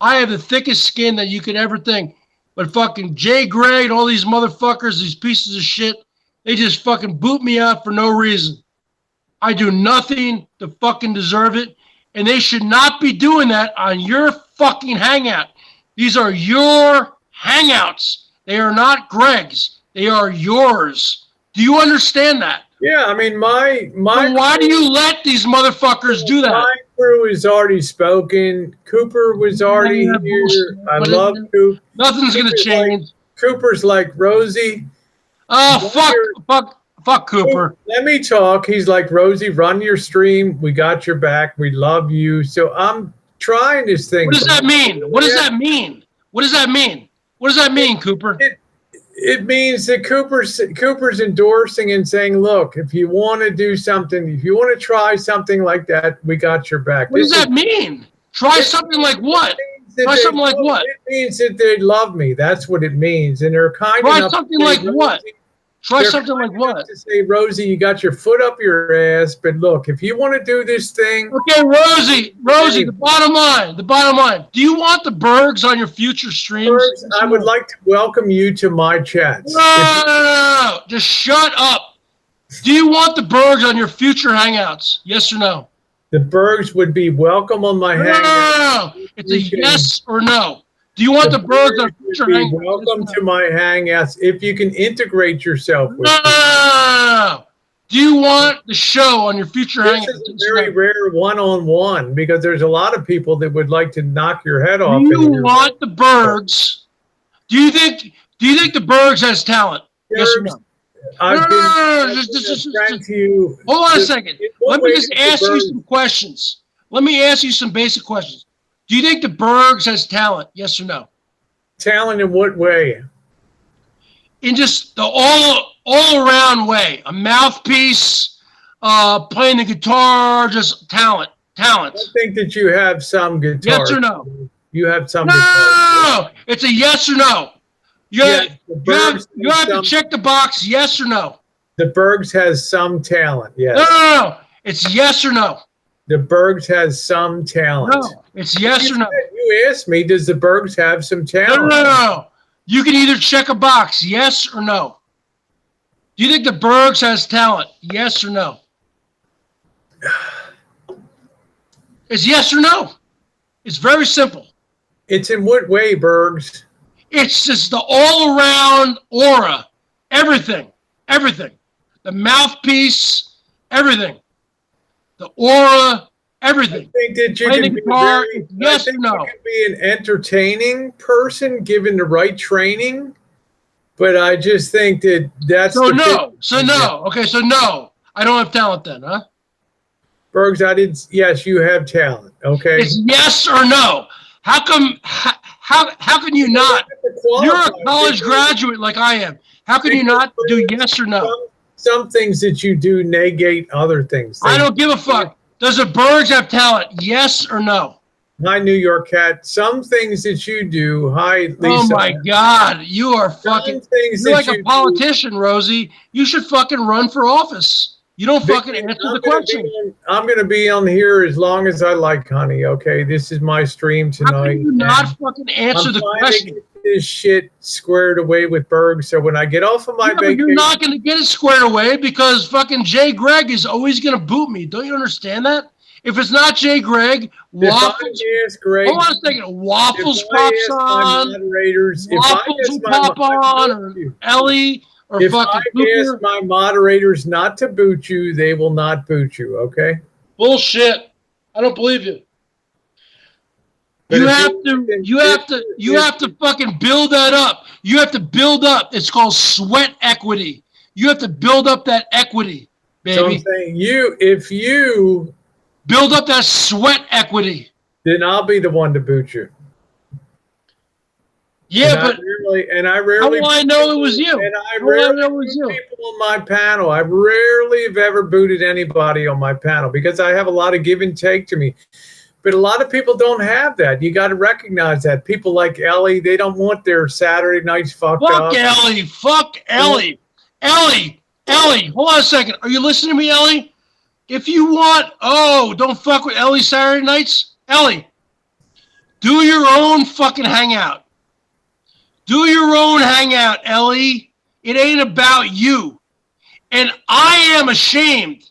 I have the thickest skin that you could ever think. But fucking Jay Gray and all these motherfuckers, these pieces of shit, they just fucking boot me out for no reason. I do nothing to fucking deserve it. And they should not be doing that on your fucking hangout. These are your hangouts. They are not Greg's. They are yours. Do you understand that? Yeah, I mean, my so why do you let these motherfuckers do that? My crew has already spoken. Cooper was already here. Bullshit. I love Cooper. Nothing's going to change. Cooper's like Rosie. Oh, fuck Cooper. Let me talk. He's like, Rosie, run your stream. We got your back. We love you. So I'm trying this thing. What does that mean? What does that mean? What does that mean? What does that mean, Cooper? It means that Cooper's endorsing and saying, look, if you want to do something, if you want to try something like that, we got your back. What does that mean? Try something like what? Try something like what? It means that they love me. That's what it means. And they're kind enough. Try something like what? Try something like what? To say, Rosie, you got your foot up your ass, but look, if you want to do this thing. Okay, Rosie, the bottom line. Do you want the Bergs on your future streams? Bergs, I would like to welcome you to my chats. No. Just shut up. Do you want the Bergs on your future hangouts? Yes or no? The Bergs would be welcome on my hangouts. No. It's a yes or no. Do you want the Bergs on future hangouts? Welcome to my hangouts if you can integrate yourself with No. Do you want the show on your future hangouts? This is a very rare one-on-one because there's a lot of people that would like to knock your head off. Do you want the Bergs? Do you think the Bergs has talent? Yes or no? Hold on a second. Let me just ask you some questions. Let me ask you some basic questions. Do you think the Bergs has talent? Yes or no? Talent in what way? In just the all-around way. A mouthpiece, playing the guitar, just talent. talents? I think that you have some guitar. Yes or no? You have some No, guitar. it's a yes or no. You have to check the box, yes or no. The Bergs has some talent, yes. No. It's yes or no. The Bergs has some talent. No, it's yes or no. You asked me, does the Bergs have some talent? No. You can either check a box, yes or no. Do you think the Bergs has talent? Yes or no? It's yes or no. It's very simple. It's in what way, Bergs? It's just the all-around aura. Everything. The mouthpiece, everything. The aura, everything. I think that you can be an entertaining person given the right training, but I just think that's no. Okay, so no. I don't have talent then, huh? Bergs, yes, you have talent. Okay. It's yes or no. How can you not? You're a college graduate like I am. How can you not do yes or no? Some things that you do negate other things. I don't give a fuck. Does the Bergs have talent? Yes or no? Hi, New York Cat. Some things that you do. Hi, Lisa. Oh my God, you are fucking. You're like a politician, Rosie. You should fucking run for office. You don't fucking answer the question. I'm going to be on here as long as I like, honey. Okay, this is my stream tonight. How can you not fucking answer the question? To get this shit squared away with Berg. So when I get off of my vacation, you're not going to get it squared away because fucking Jay Gregg is always going to boot me. Don't you understand that? If it's not Jay Gregg, Waffles. Hold on a second. Waffles pops on. Waffles will pop on, or Ellie. If I ask my moderators not to boot you, they will not boot you, okay? Bullshit. I don't believe you. You have to fucking build that up. You have to build up. It's called sweat equity. You have to build up that equity, baby. So I'm saying if you build up that sweat equity, then I'll be the one to boot you. Yeah, I rarely. How will I know it was you? And I rarely boot people on my panel. I rarely have ever booted anybody on my panel because I have a lot of give and take to me. But a lot of people don't have that. You got to recognize that. People like Ellie, they don't want their Saturday nights fucked up. Fuck Ellie. Ellie. Hold on a second. Are you listening to me, Ellie? If you want, don't fuck with Ellie Saturday nights. Ellie, do your own fucking hangout. Do your own hangout, Ellie. It ain't about you. And I am ashamed.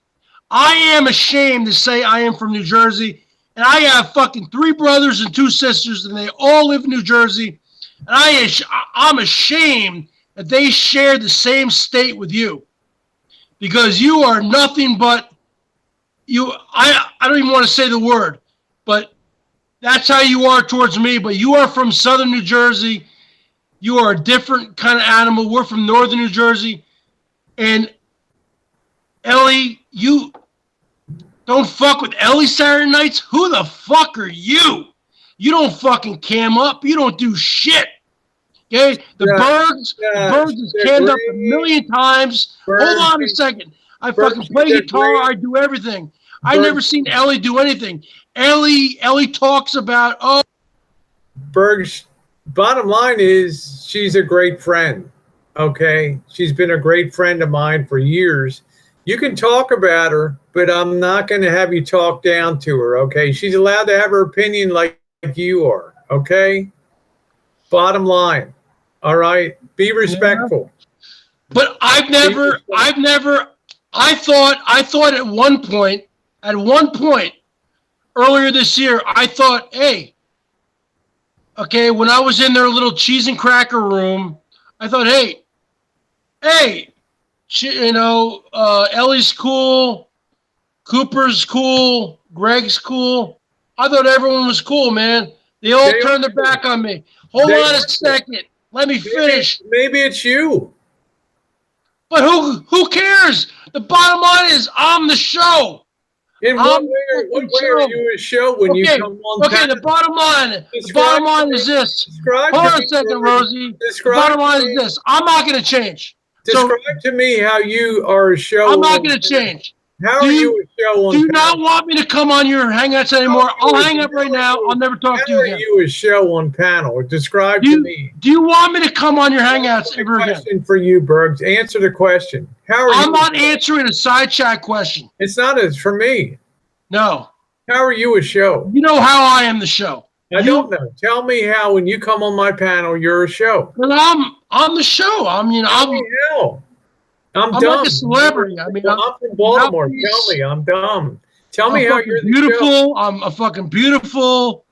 To say I am from New Jersey. And I have fucking 3 brothers and 2 sisters, and they all live in New Jersey. And I'm ashamed that they share the same state with you. Because you are nothing but you. I don't even want to say the word, but that's how you are towards me. But you are from Southern New Jersey. You are a different kind of animal. We're from Northern New Jersey. And Ellie, you don't fuck with Ellie Saturday nights? Who the fuck are you? You don't fucking cam up. You don't do shit. Okay? The Bergs is cammed up a million times. Hold on a second. I fucking play guitar. I do everything. I never seen Ellie do anything. Ellie talks about, Bergs. Bottom line is she's a great friend, okay? She's been a great friend of mine for years. You can talk about her, but I'm not going to have you talk down to her, okay? She's allowed to have her opinion like you are, okay? Bottom line, all right? Be respectful. Yeah. But I thought at one point, earlier this year, I thought, hey, okay, when I was in their little cheese and cracker room, I thought, hey, Ellie's cool, Cooper's cool, Greg's cool. I thought everyone was cool, man. They all turned their back on me. Hold on a second. Let me finish. Maybe it's you. But who cares? The bottom line is I'm the show. In what way are you a show when you come on? Okay, the bottom line is this. Hold on a second, Rosie. The bottom line is this. I'm not going to change. Describe to me how you are a show. I'm not going to change. How are you a show on Do you panel? not want me to come on your Hangouts anymore? I'll hang up right now. I'll never talk to you again. How are you a show on panel? Describe to me. Do you want me to come on your Hangouts ever again? Question for you, Bergs. Answer the question. How are you? I'm not answering a side chat question. It's not. It's for me. No. How are you a show? You know how I am the show. I don't know. Tell me how when you come on my panel, you're a show. Well, I'm the show. I mean, I'm dumb. like a celebrity. I mean, I'm from Baltimore. Tell me, I'm dumb. Tell me how you're beautiful. I'm a fucking beautiful.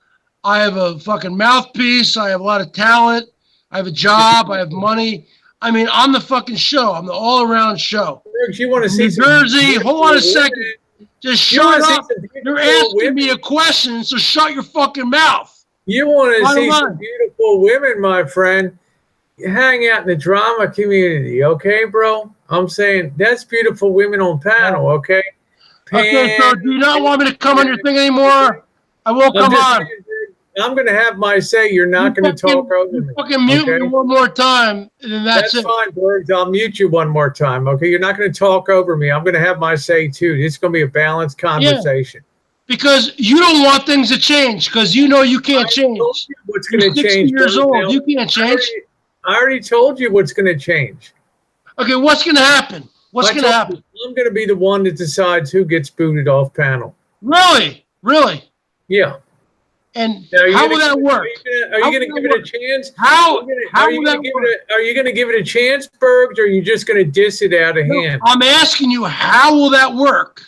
I have a fucking mouthpiece. I have a lot of talent. I have a job. I have money. I mean, I'm the fucking show. I'm the all-around show. You want to see New Jersey? Hold on a second. Just shut up. You're asking me a question, so shut your fucking mouth. You want to see some beautiful women, my friend. Hang out in the drama community, okay, bro? I'm saying that's beautiful women on panel, okay? Okay, so do you not want me to come on your thing anymore? I will come on. I'm going to have my say. You're not going to talk over me. Fucking mute me one more time, and then that's it. Fine, Bergs. I'll mute you one more time, okay? You're not going to talk over me. I'm going to have my say, too. It's going to be a balanced conversation. Yeah. Because you don't want things to change, because you know you can't change. What's going to change? 60 years old. You can't change. I already told you what's going to change. Okay, what's going to happen? What's going to happen? I'm going to be the one that decides who gets booted off panel. Really? Really? Yeah. And how will that work? Are you going to give it a chance? How will that work? Are you going to give it a chance, Bergs, or are you just going to diss it out of hand? I'm asking you, how will that work?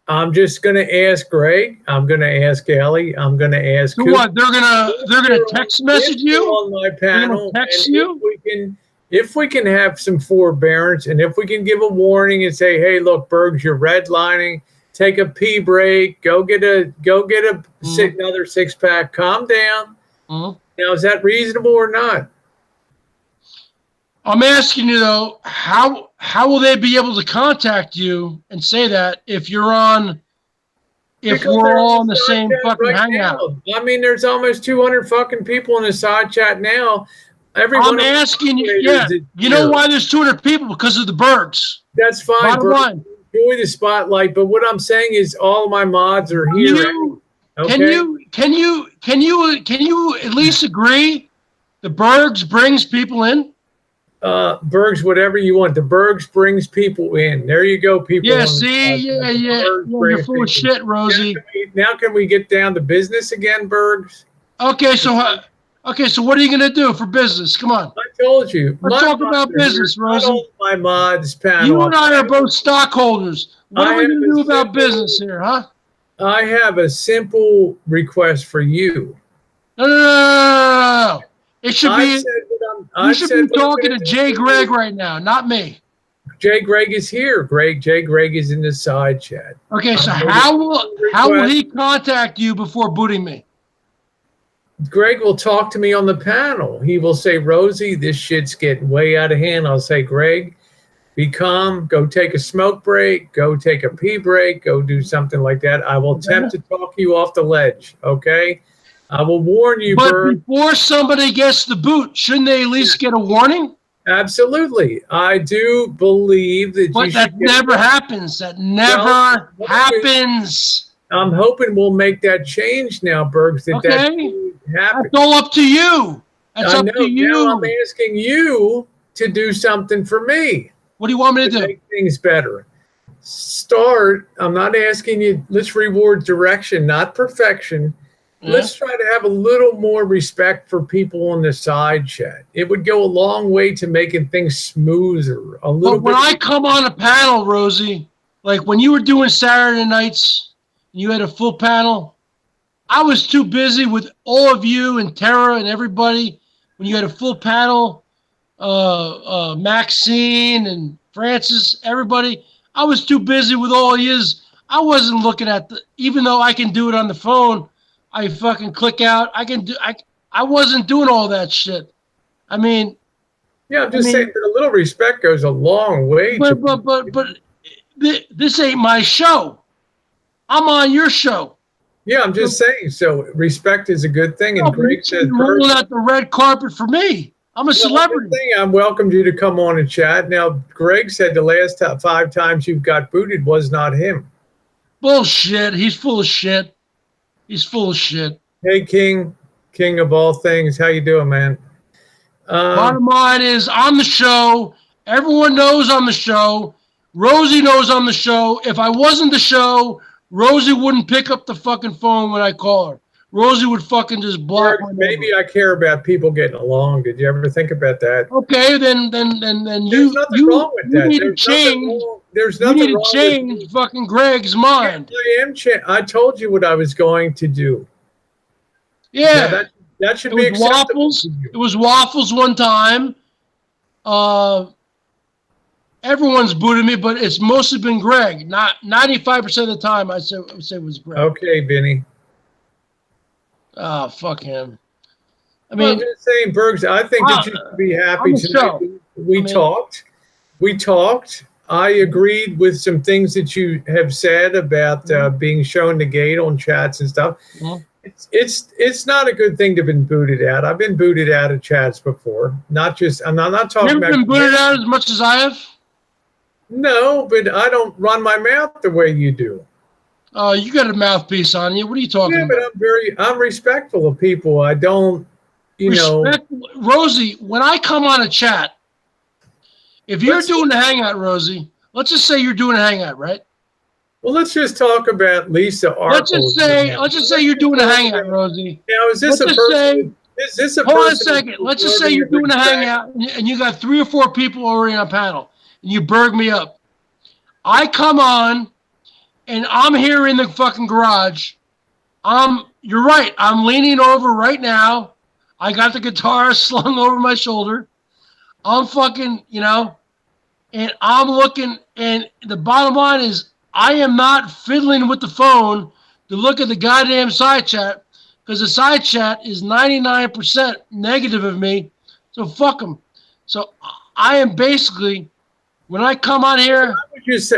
I'm just going to ask Greg. I'm going to ask Ellie. I'm going to ask. So what? They're gonna text message you on my panel. Text you. If we can have some forbearance, and if we can give a warning and say, "Hey, look, Bergs, you're redlining. Take a pee break. Go get another 6-pack. Calm down." Now, is that reasonable or not? I'm asking you though, how will they be able to contact you and say that if you're on? If we're all on the same fucking hangout. I mean, there's almost 200 fucking people in the side chat now. I'm asking you, yeah. You know why there's 200 people? Because of the Bergs. That's fine. Enjoy the spotlight, but what I'm saying is all of my mods are here. Can you at least agree the Bergs brings people in? Bergs, whatever you want. The Bergs brings people in. There you go, people. Yeah, see, yeah. You're full of shit, Rosie. Now can we get down to business again, Bergs? Okay, so what are you gonna do for business? Come on. I told you. Let's talk about business, Rosie. My mods panel. You and I are both stockholders. What are we gonna do about business here, huh? I have a simple request for you. No. It should be. You should be talking to Jay Greg right now, not me. Jay Greg is here. Jay Greg is in the side chat. Okay, so how will he contact you before booting me? Greg will talk to me on the panel. He will say, "Rosie, this shit's getting way out of hand." I'll say, "Greg, be calm. Go take a smoke break. Go take a pee break. Go do something like that." I will attempt to talk you off the ledge. Okay. I will warn you, But before somebody gets the boot, shouldn't they at least get a warning? Absolutely. I do believe that But that never happens. That never happens. I'm hoping we'll make that change now, Bergs. That happens. That's all up to you. That's up to you. Now I'm asking you to do something for me. What do you want me to do? Make things better. I'm not asking you, let's reward direction, not perfection. Let's try to have a little more respect for people on the side chat. It would go a long way to making things smoother. But when I come on a panel, Rosie, like when you were doing Saturday nights, and you had a full panel, I was too busy with all of you and Tara and everybody. When you had a full panel, Maxine and Francis, everybody, I was too busy with all yous. I wasn't looking at even though I can do it on the phone. I fucking click out. I wasn't doing all that shit. I mean, yeah, I'm just saying that a little respect goes a long way. But this ain't my show. I'm on your show. Yeah, I'm just saying. So respect is a good thing. And Greg says, rolling out the red carpet for me. I'm a celebrity. I welcomed you to come on and chat. Now, Greg said the last 5 times you got booted was not him. Bullshit. He's full of shit. He's full of shit. Hey, King of all things. How you doing, man? Bottom line is, on the show. Everyone knows on the show. Rosie knows on the show. If I wasn't the show, Rosie wouldn't pick up the fucking phone when I call her. Rosie would fucking just block my Maybe I care about people getting along. Did you ever think about that? Okay, then There's nothing wrong with that. Need to change. There's nothing wrong with change fucking Greg's mind. I told you what I was going to do. Yeah. That should be acceptable. Waffles. It was waffles one time. Everyone's booted me, but it's mostly been Greg. Not 95% of the time. I would say it was Greg. Okay, Vinny. Oh, fuck him. I mean, I'm just saying, Bergs, I think that you should be happy tonight. We talked. I agreed with some things that you have said about being shown the gate on chats and stuff. Mm-hmm. It's not a good thing to have been booted out. I've been booted out of chats before. I'm not talking about. You've been booted out as much as I have? No, but I don't run my mouth the way you do. Oh, you got a mouthpiece on you. What are you talking about? Yeah, but I'm respectful of people. I don't, Rosie, when I come on a chat, if you're doing a hangout, Rosie, let's just say you're doing a hangout, right? Well, let's just talk about Lisa Arkle. Let's just say you're doing a hangout, Rosie. Now, is this a person? Hold on a second. Let's just say you're doing a hangout and you got 3 or 4 people already on panel and you berg me up. I come on. And I'm here in the fucking garage. You're right. I'm leaning over right now. I got the guitar slung over my shoulder. I'm fucking, and I'm looking. And the bottom line is, I am not fiddling with the phone to look at the goddamn side chat because the side chat is 99% negative of me. So fuck them. So I am basically. When I come on here,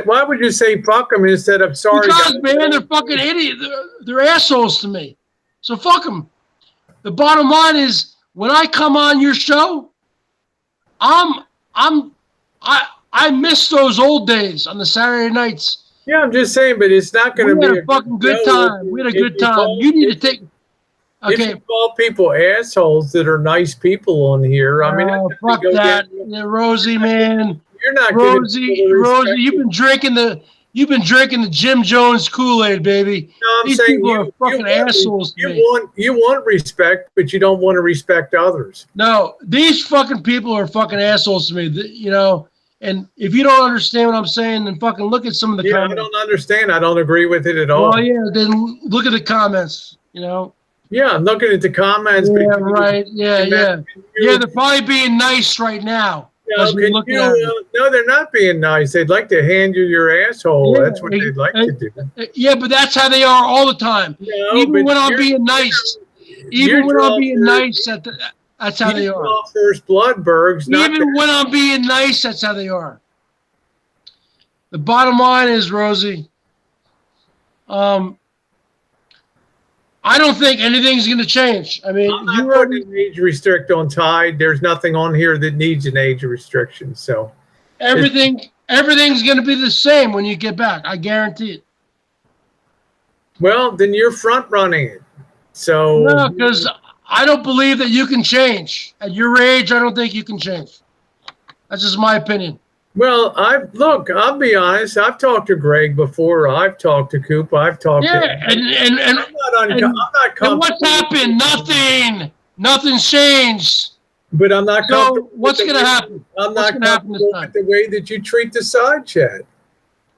why would you say fuck them instead of sorry? Because man, they're fucking idiots. They're assholes to me. So fuck them. The bottom line is, when I come on your show, I miss those old days on the Saturday nights. Yeah, I'm just saying, but it's not going to be a fucking good time. We had a good time. You need to take. Okay. If you call people assholes that are nice people on here, I mean, fuck that, Rosie, man. You're not Rosie. You've been drinking the Jim Jones Kool-Aid, baby. No, I'm These saying people are fucking assholes. You want respect, but you don't want to respect others. No, these fucking people are fucking assholes to me. And if you don't understand what I'm saying, then fucking look at some of the comments. I don't understand. I don't agree with it at all. Well, yeah, then look at the comments. Yeah, I'm looking at the comments. Yeah, right. Yeah. They're probably being nice right now. No, they're not being nice. They'd like to hand you your asshole. Yeah, that's what they'd like to do. Yeah, but that's how they are all the time. No, even when I'm being nice. That's how they are. First blood, Bergs. Even when I'm being nice, that's how they are. The bottom line is, Rosie, I don't think anything's going to change. I mean, I'm not putting an age restrict on Tide. There's nothing on here that needs an age restriction. So everything's going to be the same when you get back. I guarantee it. Well, then you're front running it. So no, because I don't believe that you can change. At your age, I don't think you can change. That's just my opinion. Well, I'll be honest. I've talked to Greg before. I've talked to Coop. I've talked to and what's happened? Nothing's changed. But I'm not comfortable. So what's going to happen? I'm not comfortable with the way that you treat the side chat.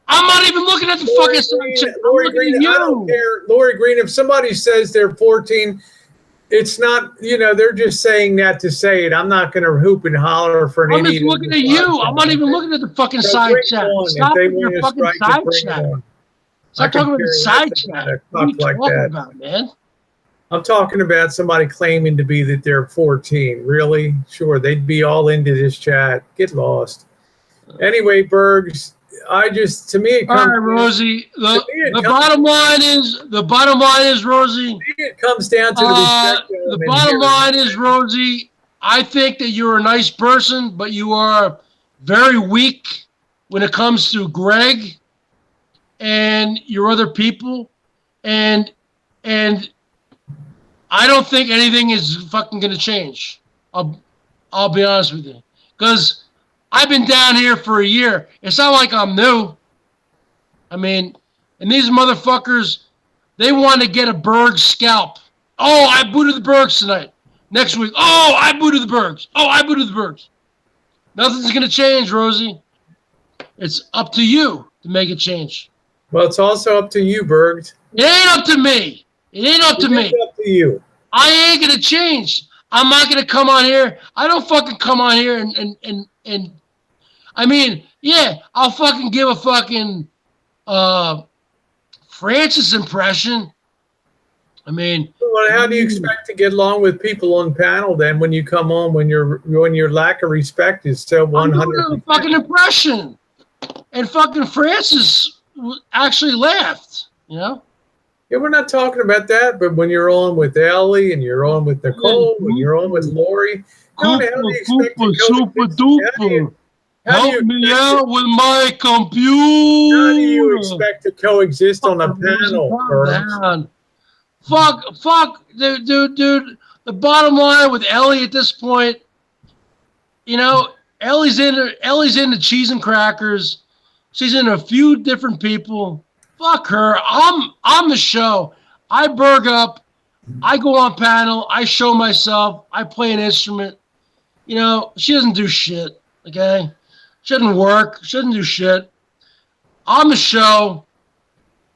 I'm not even looking at the fucking side chat. Lori Green, I don't care. Lori Green, if somebody says they're 14, it's not, they're just saying that to say it. I'm not going to hoop and holler for an idiot. I'm just looking at you. I'm not even looking at the fucking side chat. Stop with your fucking side chat. Stop talking about the side chat. What are you talking about, man? I'm talking about somebody claiming to be that they're 14. Really? Sure, they'd be all into this chat. Get lost. Anyway, Bergs, to me it comes. All right, Rosie. The bottom line is, Rosie. It comes down to the respect. The bottom line is, Rosie, I think that you're a nice person, but you are very weak when it comes to Greg and your other people, and I don't think anything is fucking gonna change. I'll be honest with you, because I've been down here for a year. It's not like I'm new. I mean, and these motherfuckers, they want to get a Bergs scalp. Oh, I booted the Bergs tonight. Next week, oh, I booted the Bergs. Oh, I booted the Bergs. Nothing's gonna change, Rosie. It's up to you to make it change. Well, it's also up to you, Bergs. It ain't up to me. It ain't up to me. It's up to you. I ain't gonna change. I'm not gonna come on here. I don't fucking come on here and I mean, yeah, I'll fucking give a fucking Francis impression. I mean, well, how do you expect to get along with people on panel then when you come on when your lack of respect is so 100%? I'm fucking impression, and fucking Francis actually laughed. You know. Yeah, we're not talking about that, but when you're on with Ellie and you're on with Nicole, when you're on with Lori, how do you expect to super duper. Help me out with my computer. How do you expect to coexist on a panel? Fuck, dude. The bottom line with Ellie at this point, you know, Ellie's into cheese and crackers. She's into a few different people. Fuck her. I'm the show. I Berg up. I go on panel. I show myself. I play an instrument. You know, she doesn't do shit. Okay, she doesn't work. She doesn't do shit. I'm the show.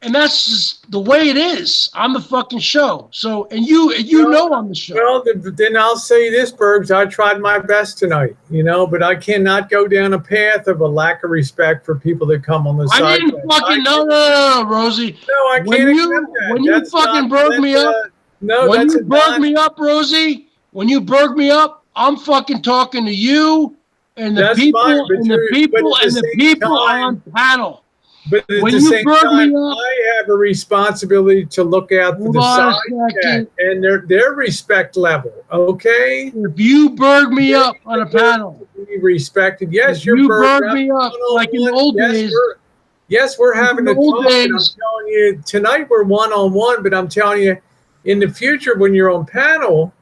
And that's just the way it is. I'm the fucking show. So, and you know I'm the show. Well, then I'll say this, Bergs. I tried my best tonight, you know, but I cannot go down a path of a lack of respect for people that come on the side. I didn't fucking no, Rosie. No, I can't accept that. When you fucking Berg me up, when you Berg me up, Rosie, when you Berg me up, I'm fucking talking to you and the people and the people on panel. But at the same time, I have a responsibility to look out for the side chat and their respect level. Okay. If you Berg me up on a panel, be respected. Yes, you Berg me up like in the old days. Yes, we're having a talk. And I'm telling you, tonight we're one-on-one, but I'm telling you, in the future when you're on panel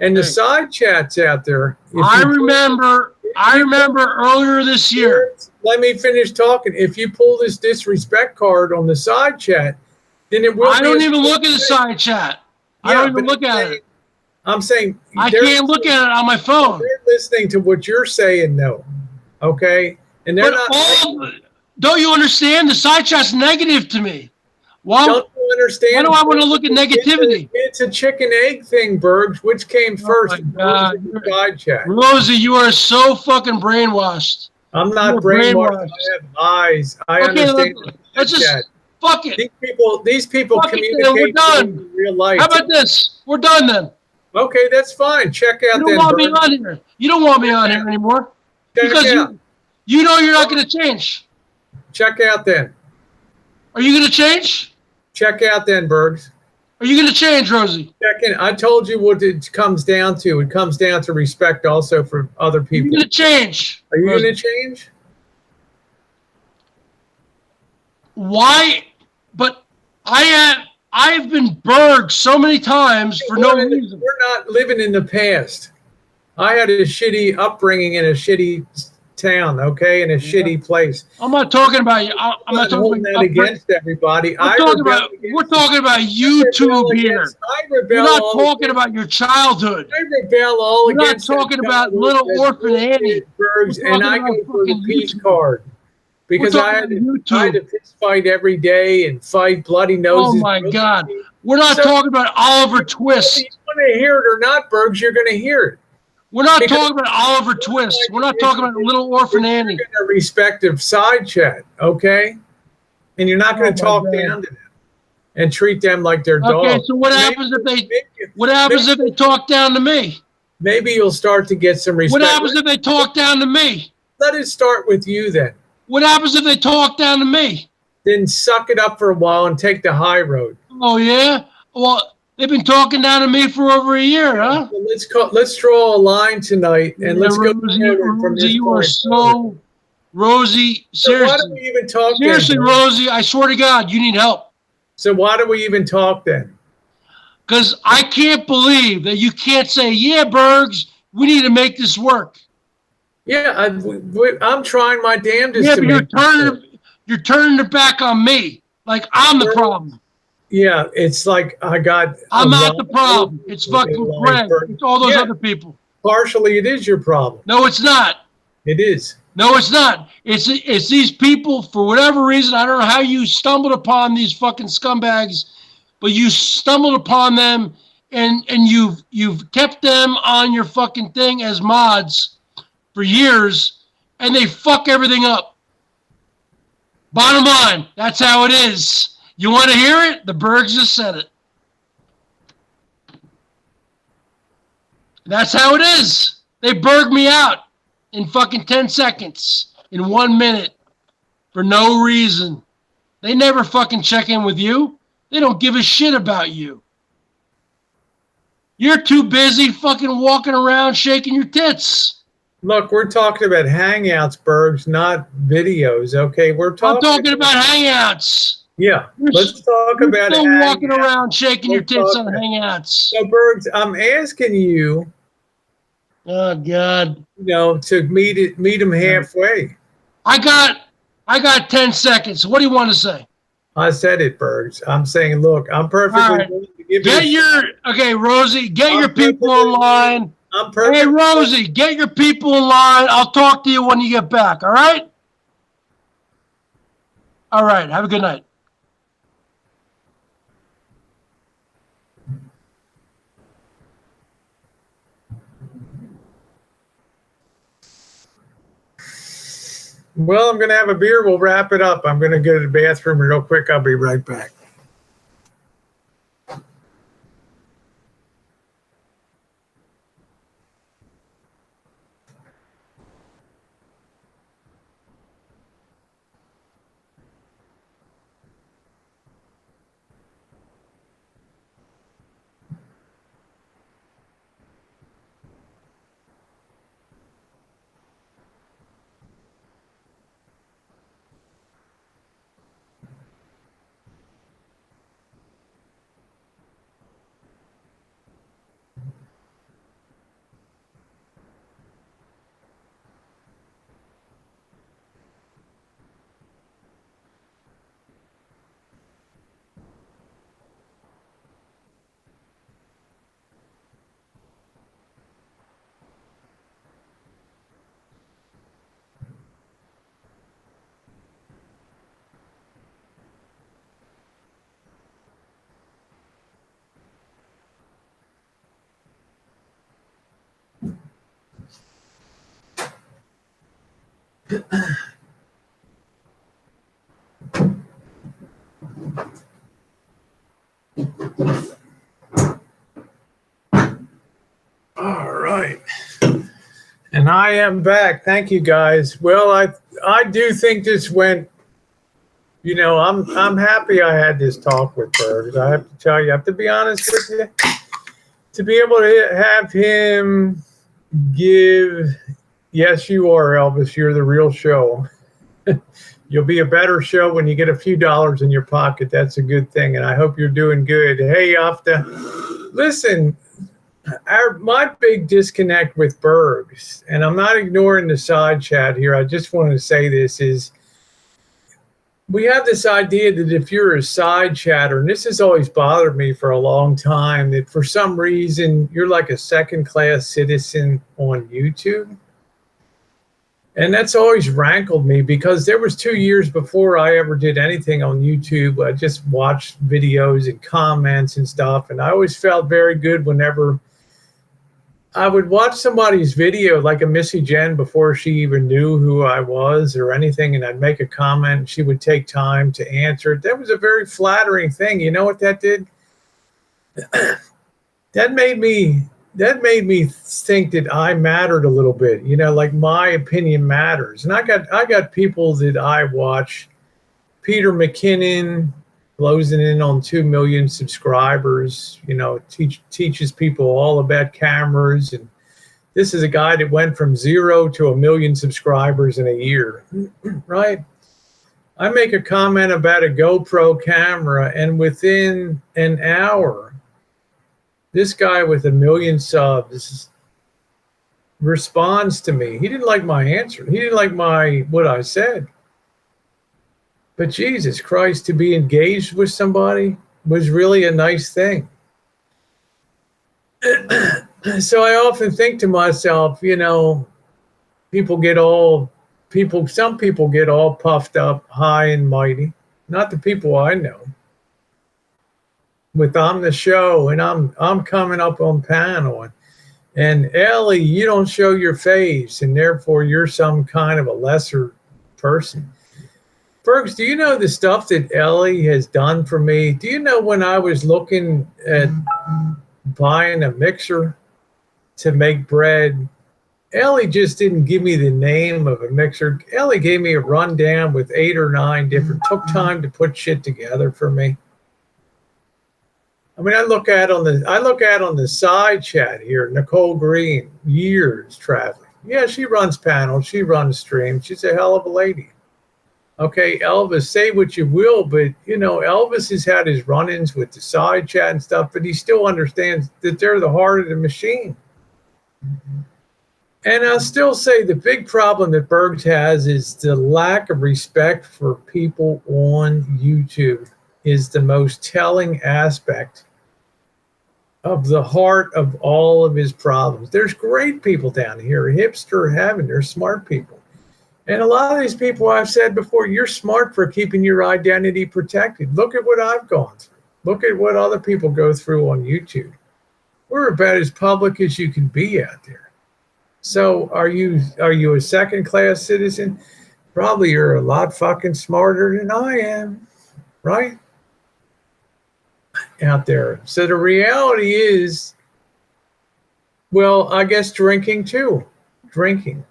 and the side chats out there. I remember earlier this year. Let me finish talking. If you pull this disrespect card on the side chat, then it will. I don't even look at the side chat. I don't even look at it. I'm saying I can't look at it on my phone. They're listening to what you're saying, though. Okay, and they're not. Don't you understand? The side chat's negative to me. Well, don't you understand? Why do I want to look at negativity? It's a chicken egg thing, Bergs. Which came first? The side chat. Rosie, you are so fucking brainwashed. I'm not brainwashed. I have eyes. I understand. Let's just fuck it. These people communicate we're done. in real life. How about this? We're done then. Okay, that's fine. Check out. You don't want me on here. You don't want me on here anymore because you know you're not going to change. Check out then. Are you going to change? Check out then, Bergs. Are you going to change, Rosie? Check in. I told you what it comes down to. It comes down to respect also for other people. You're going to change. Are you going to change? Why? But I've been Berg so many times for no reason. We're not living in the past. I had a shitty upbringing in a shitty town, okay, in a shitty place. I'm not talking about you. I'm not talking about that against everybody. We're talking about YouTube here. We're not talking about your childhood. I rebel all against. We're not talking about little orphan Annie. And I go for the peace card because I had to fist fight every day and fight bloody noses. Oh my God! We're not talking about Oliver Twist. If you want to hear it or not, Bergs, you're going to hear it. We're not talking about Oliver Twist. We're not talking about Little Orphan Annie. In a respective side chat, okay? And you're not going to talk down to them and treat them like they're dogs. Okay, so what happens if they talk down to me? Maybe you'll start to get some respect. What happens if they talk down to me? Let it start with you then. What happens if they talk down to me? Then suck it up for a while and take the high road. Oh yeah? Well, They've been talking down to me for over a year, huh? Let's draw a line tonight and let's go forward from Rosie, this you are point forward. so Rosie. So why do we Seriously, even talk then? seriously, Rosie. I swear to God, you need help. So why do we even talk then? Because I can't believe that you can't say, yeah, Bergs, we need to make this work. Yeah, I'm trying my damnedest Yeah, to but make you're turning it back on me. Like I'm the problem. Yeah, it's like I got. I'm not the problem. It's fucking Greg. It's all those other people. Partially, it is your problem. No, it's not. It is. No, it's not. It's these people, for whatever reason. I don't know how you stumbled upon these fucking scumbags, but you stumbled upon them, and you've kept them on your fucking thing as mods for years, and they fuck everything up. Bottom line, that's how it is. You want to hear it? The Bergs just said it. That's how it is. They burged me out in fucking 10 seconds, in 1 minute, for no reason. They never fucking check in with you. They don't give a shit about you. You're too busy fucking walking around shaking your tits. Look, we're talking about Hangouts, Bergs, not videos. Okay, I'm talking about Hangouts. Yeah, let's talk about still walking around shaking your tits on Hangouts. So, Bergs, I'm asking you. Oh God. To meet him halfway. I got 10 seconds. What do you want to say? I said it, Bergs. I'm saying, look, I'm perfectly willing to give you. Rosie, get your people in line. Hey, Rosie, get your people in line. I'll talk to you when you get back. All right? All right. Have a good night. Well, I'm going to have a beer. We'll wrap it up. I'm going to go to the bathroom real quick. I'll be right back. All right. And I am back. Thank you, guys. Well, I do think this went, I'm happy I had this talk with Bergs. I have to tell you, I have to be honest with you, to be able to have him give, yes, you are, Elvis, you're the real show. You'll be a better show when you get a few dollars in your pocket. That's a good thing. And I hope you're doing good. Hey, listen, my big disconnect with Bergs, and I'm not ignoring the side chat here. I just want to say this is, we have this idea that if you're a side chatter, and this has always bothered me for a long time, that for some reason you're like a second-class citizen on YouTube. And that's always rankled me, because there was 2 years before I ever did anything on YouTube. I just watched videos and comments and stuff. And I always felt very good whenever I would watch somebody's video, like a Missy Jen, before she even knew who I was or anything. And I'd make a comment and she would take time to answer it. That was a very flattering thing. You know what that did? That made me think that I mattered a little bit, like my opinion matters. And I got people that I watch, Peter McKinnon, closing in on 2 million subscribers, teaches people all about cameras. And this is a guy that went from 0 to 1 million subscribers in a year, right? I make a comment about a GoPro camera, and within an hour, this guy with 1 million subs responds to me. He didn't like my answer. He didn't like what I said. But Jesus Christ, to be engaged with somebody was really a nice thing. So I often think to myself, some people get all puffed up, high and mighty. Not the people I know. I'm the show, and I'm coming up on panel, and Ellie, you don't show your face, and therefore you're some kind of a lesser person. Bergs, do you know the stuff that Ellie has done for me? Do you know when I was looking at buying a mixer to make bread, Ellie just didn't give me the name of a mixer. Ellie gave me a rundown with 8 or 9 different, took time to put shit together for me. I mean, I look at on the side chat here, Nicole Green, years traveling. Yeah, she runs panels, she runs streams. She's a hell of a lady. Okay, Elvis, say what you will, but Elvis has had his run-ins with the side chat and stuff, but he still understands that they're the heart of the machine. And I'll still say the big problem that Bergs has is the lack of respect for people on YouTube is the most telling aspect of the heart of all of his problems. There's great people down here, hipster heaven, they're smart people. And a lot of these people, I've said before, you're smart for keeping your identity protected. Look at what I've gone through. Look at what other people go through on YouTube. We're about as public as you can be out there. So are you a second-class citizen? Probably you're a lot fucking smarter than I am, right? Out there. So the reality is, well, I guess drinking too. Drinking.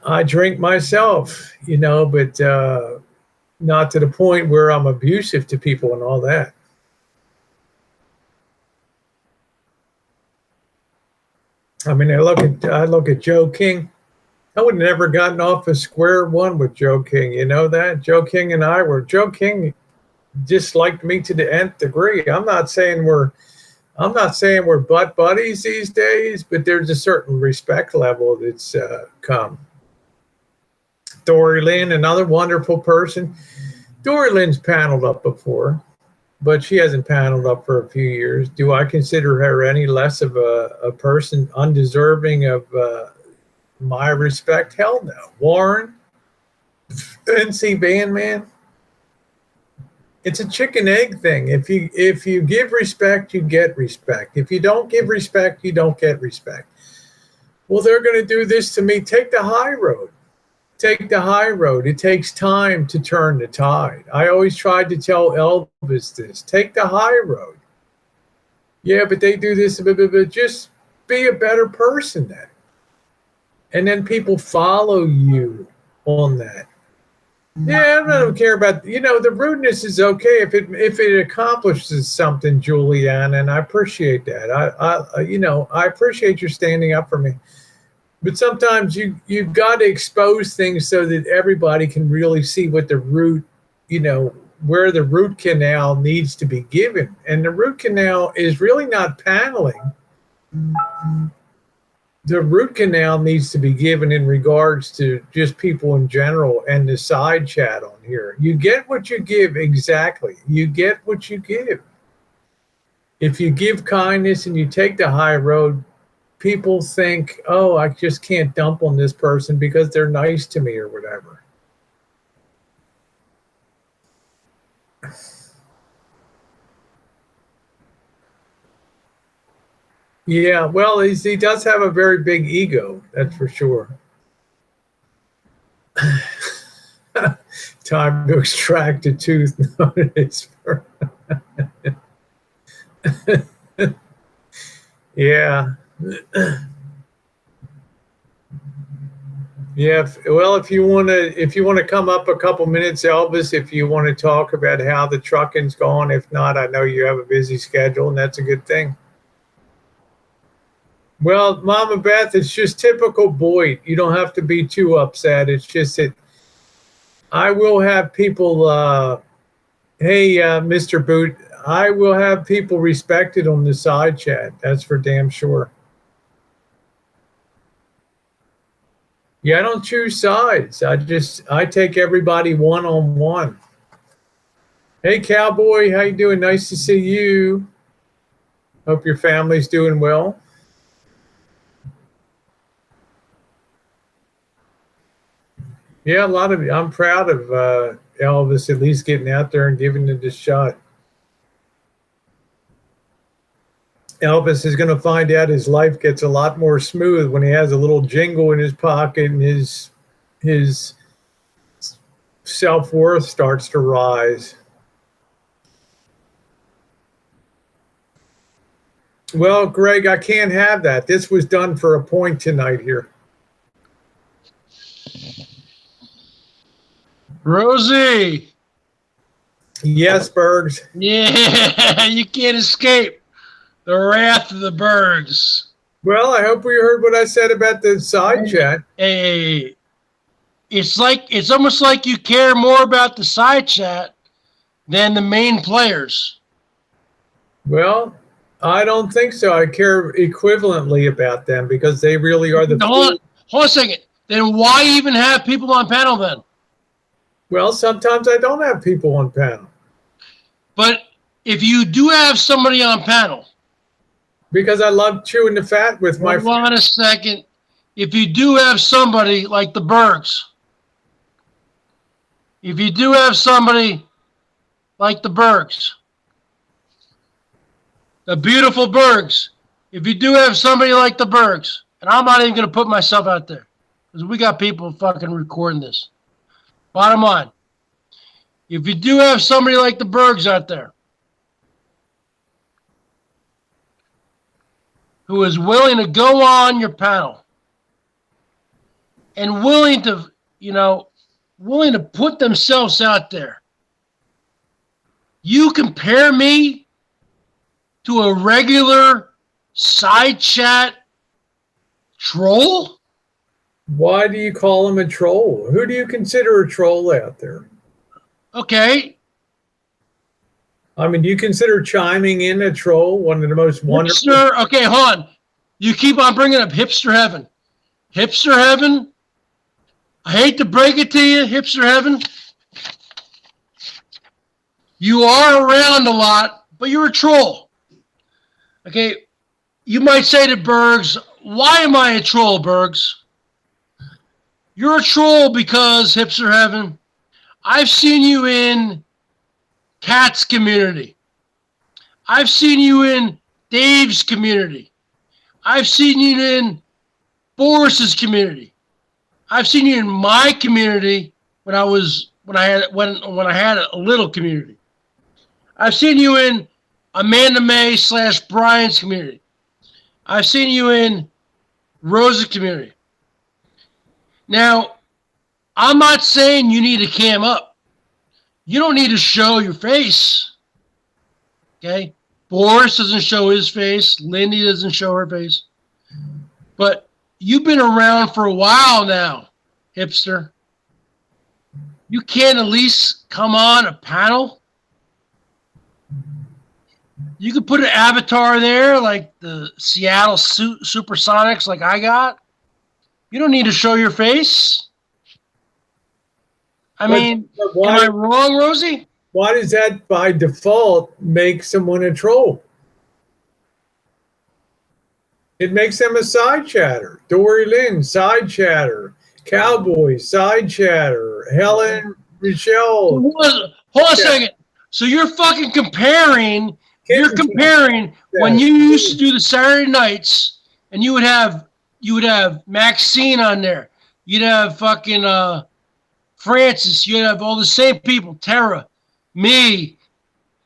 I drink myself, but not to the point where I'm abusive to people and all that. I mean, I look at Joe King. I would have never gotten off a square one with Joe King. You know that? Joe King King disliked me to the nth degree. I'm not saying we're butt buddies these days, but there's a certain respect level that's come. Dory Lynn, another wonderful person. Dory Lynn's paneled up before, but she hasn't paneled up for a few years. Do I consider her any less of a person undeserving of my respect? Hell no. Warren, NC Bandman. It's a chicken egg thing. If you give respect, you get respect. If you don't give respect, you don't get respect. Well, they're going to do this to me. Take the high road. Take the high road. It takes time to turn the tide. I always tried to tell Elvis this. Take the high road. Yeah, but they do this. But just be a better person then. And then people follow you on that. Yeah, I don't care about, the rudeness is okay if it accomplishes something, Juliana, and I appreciate that. I appreciate your standing up for me. But sometimes you've got to expose things so that everybody can really see what the root, where the root canal needs to be given. And the root canal is really not paneling. The root canal needs to be given in regards to just people in general and the side chat on here. You get what you give, exactly. You get what you give. If you give kindness and you take the high road, people think, oh, I just can't dump on this person because they're nice to me or whatever. Yeah, well, he does have a very big ego, that's for sure. Time to extract a tooth. Yeah. Yeah, well, if you want to come up a couple minutes, Elvis, if you want to talk about how the trucking's going. If not, I know you have a busy schedule, and that's a good thing. Well, Mama Beth, it's just typical Boyd. You don't have to be too upset. It's just that I will have people. Hey, Mr. Boot, I will have people respected on the side chat. That's for damn sure. Yeah, I don't choose sides. I take everybody one on one. Hey, Cowboy, how you doing? Nice to see you. Hope your family's doing well. Yeah, a lot of I'm proud of Elvis at least getting out there and giving it a shot. Elvis is going to find out his life gets a lot more smooth when he has a little jingle in his pocket and his self-worth starts to rise. Well, Greg, I can't have that. This was done for a point tonight here. Rosie. Yes, Bergs. Yeah, you can't escape the wrath of the Bergs. Well, I hope we heard what I said about the side chat. Hey, it's almost like you care more about the side chat than the main players. Well, I don't think so. I care equivalently about them because they really are the. Hold on a second. Then why even have people on panel then? Well, sometimes I don't have people on panel. But if you do have somebody on panel, because I love chewing the fat with my friends. Hold on a second. If you do have somebody like the Bergs, if you do have somebody like the Bergs, the beautiful Bergs, if you do have somebody like the Bergs, and I'm not even going to put myself out there because we got people fucking recording this. Bottom line, if you do have somebody like the Bergs out there who is willing to go on your panel and willing to, willing to put themselves out there, you compare me to a regular side chat troll? Why do you call him a troll? Who do you consider a troll out there? Okay. I mean, do you consider chiming in a troll one of the most wonderful? Hipster, okay, hold on. You keep on bringing up hipster heaven. Hipster heaven, I hate to break it to you, hipster heaven. You are around a lot, but you're a troll. Okay, you might say to Bergs, why am I a troll, Bergs? You're a troll because, hipster heaven, I've seen you in Kat's community. I've seen you in Dave's community. I've seen you in Boris's community. I've seen you in my community when I had a little community. I've seen you in Amanda May / Brian's community. I've seen you in Rosa's community. Now, I'm not saying you need to cam up. You don't need to show your face. Okay? Boris doesn't show his face. Lindy doesn't show her face. But you've been around for a while now, hipster. You can't at least come on a panel? You could put an avatar there like the Seattle Supersonics like I got. You don't need to show your face. I mean, am I wrong, Rosie? Why does that by default make someone a troll? It makes them a side chatter. Dory Lynn, side chatter. Cowboy, side chatter. Helen, Michelle. Hold on a second. So you're fucking comparing. You're comparing when you used to do the Saturday nights, and you would have Maxine on there. You'd have fucking Francis. You'd have all the same people. Tara, me,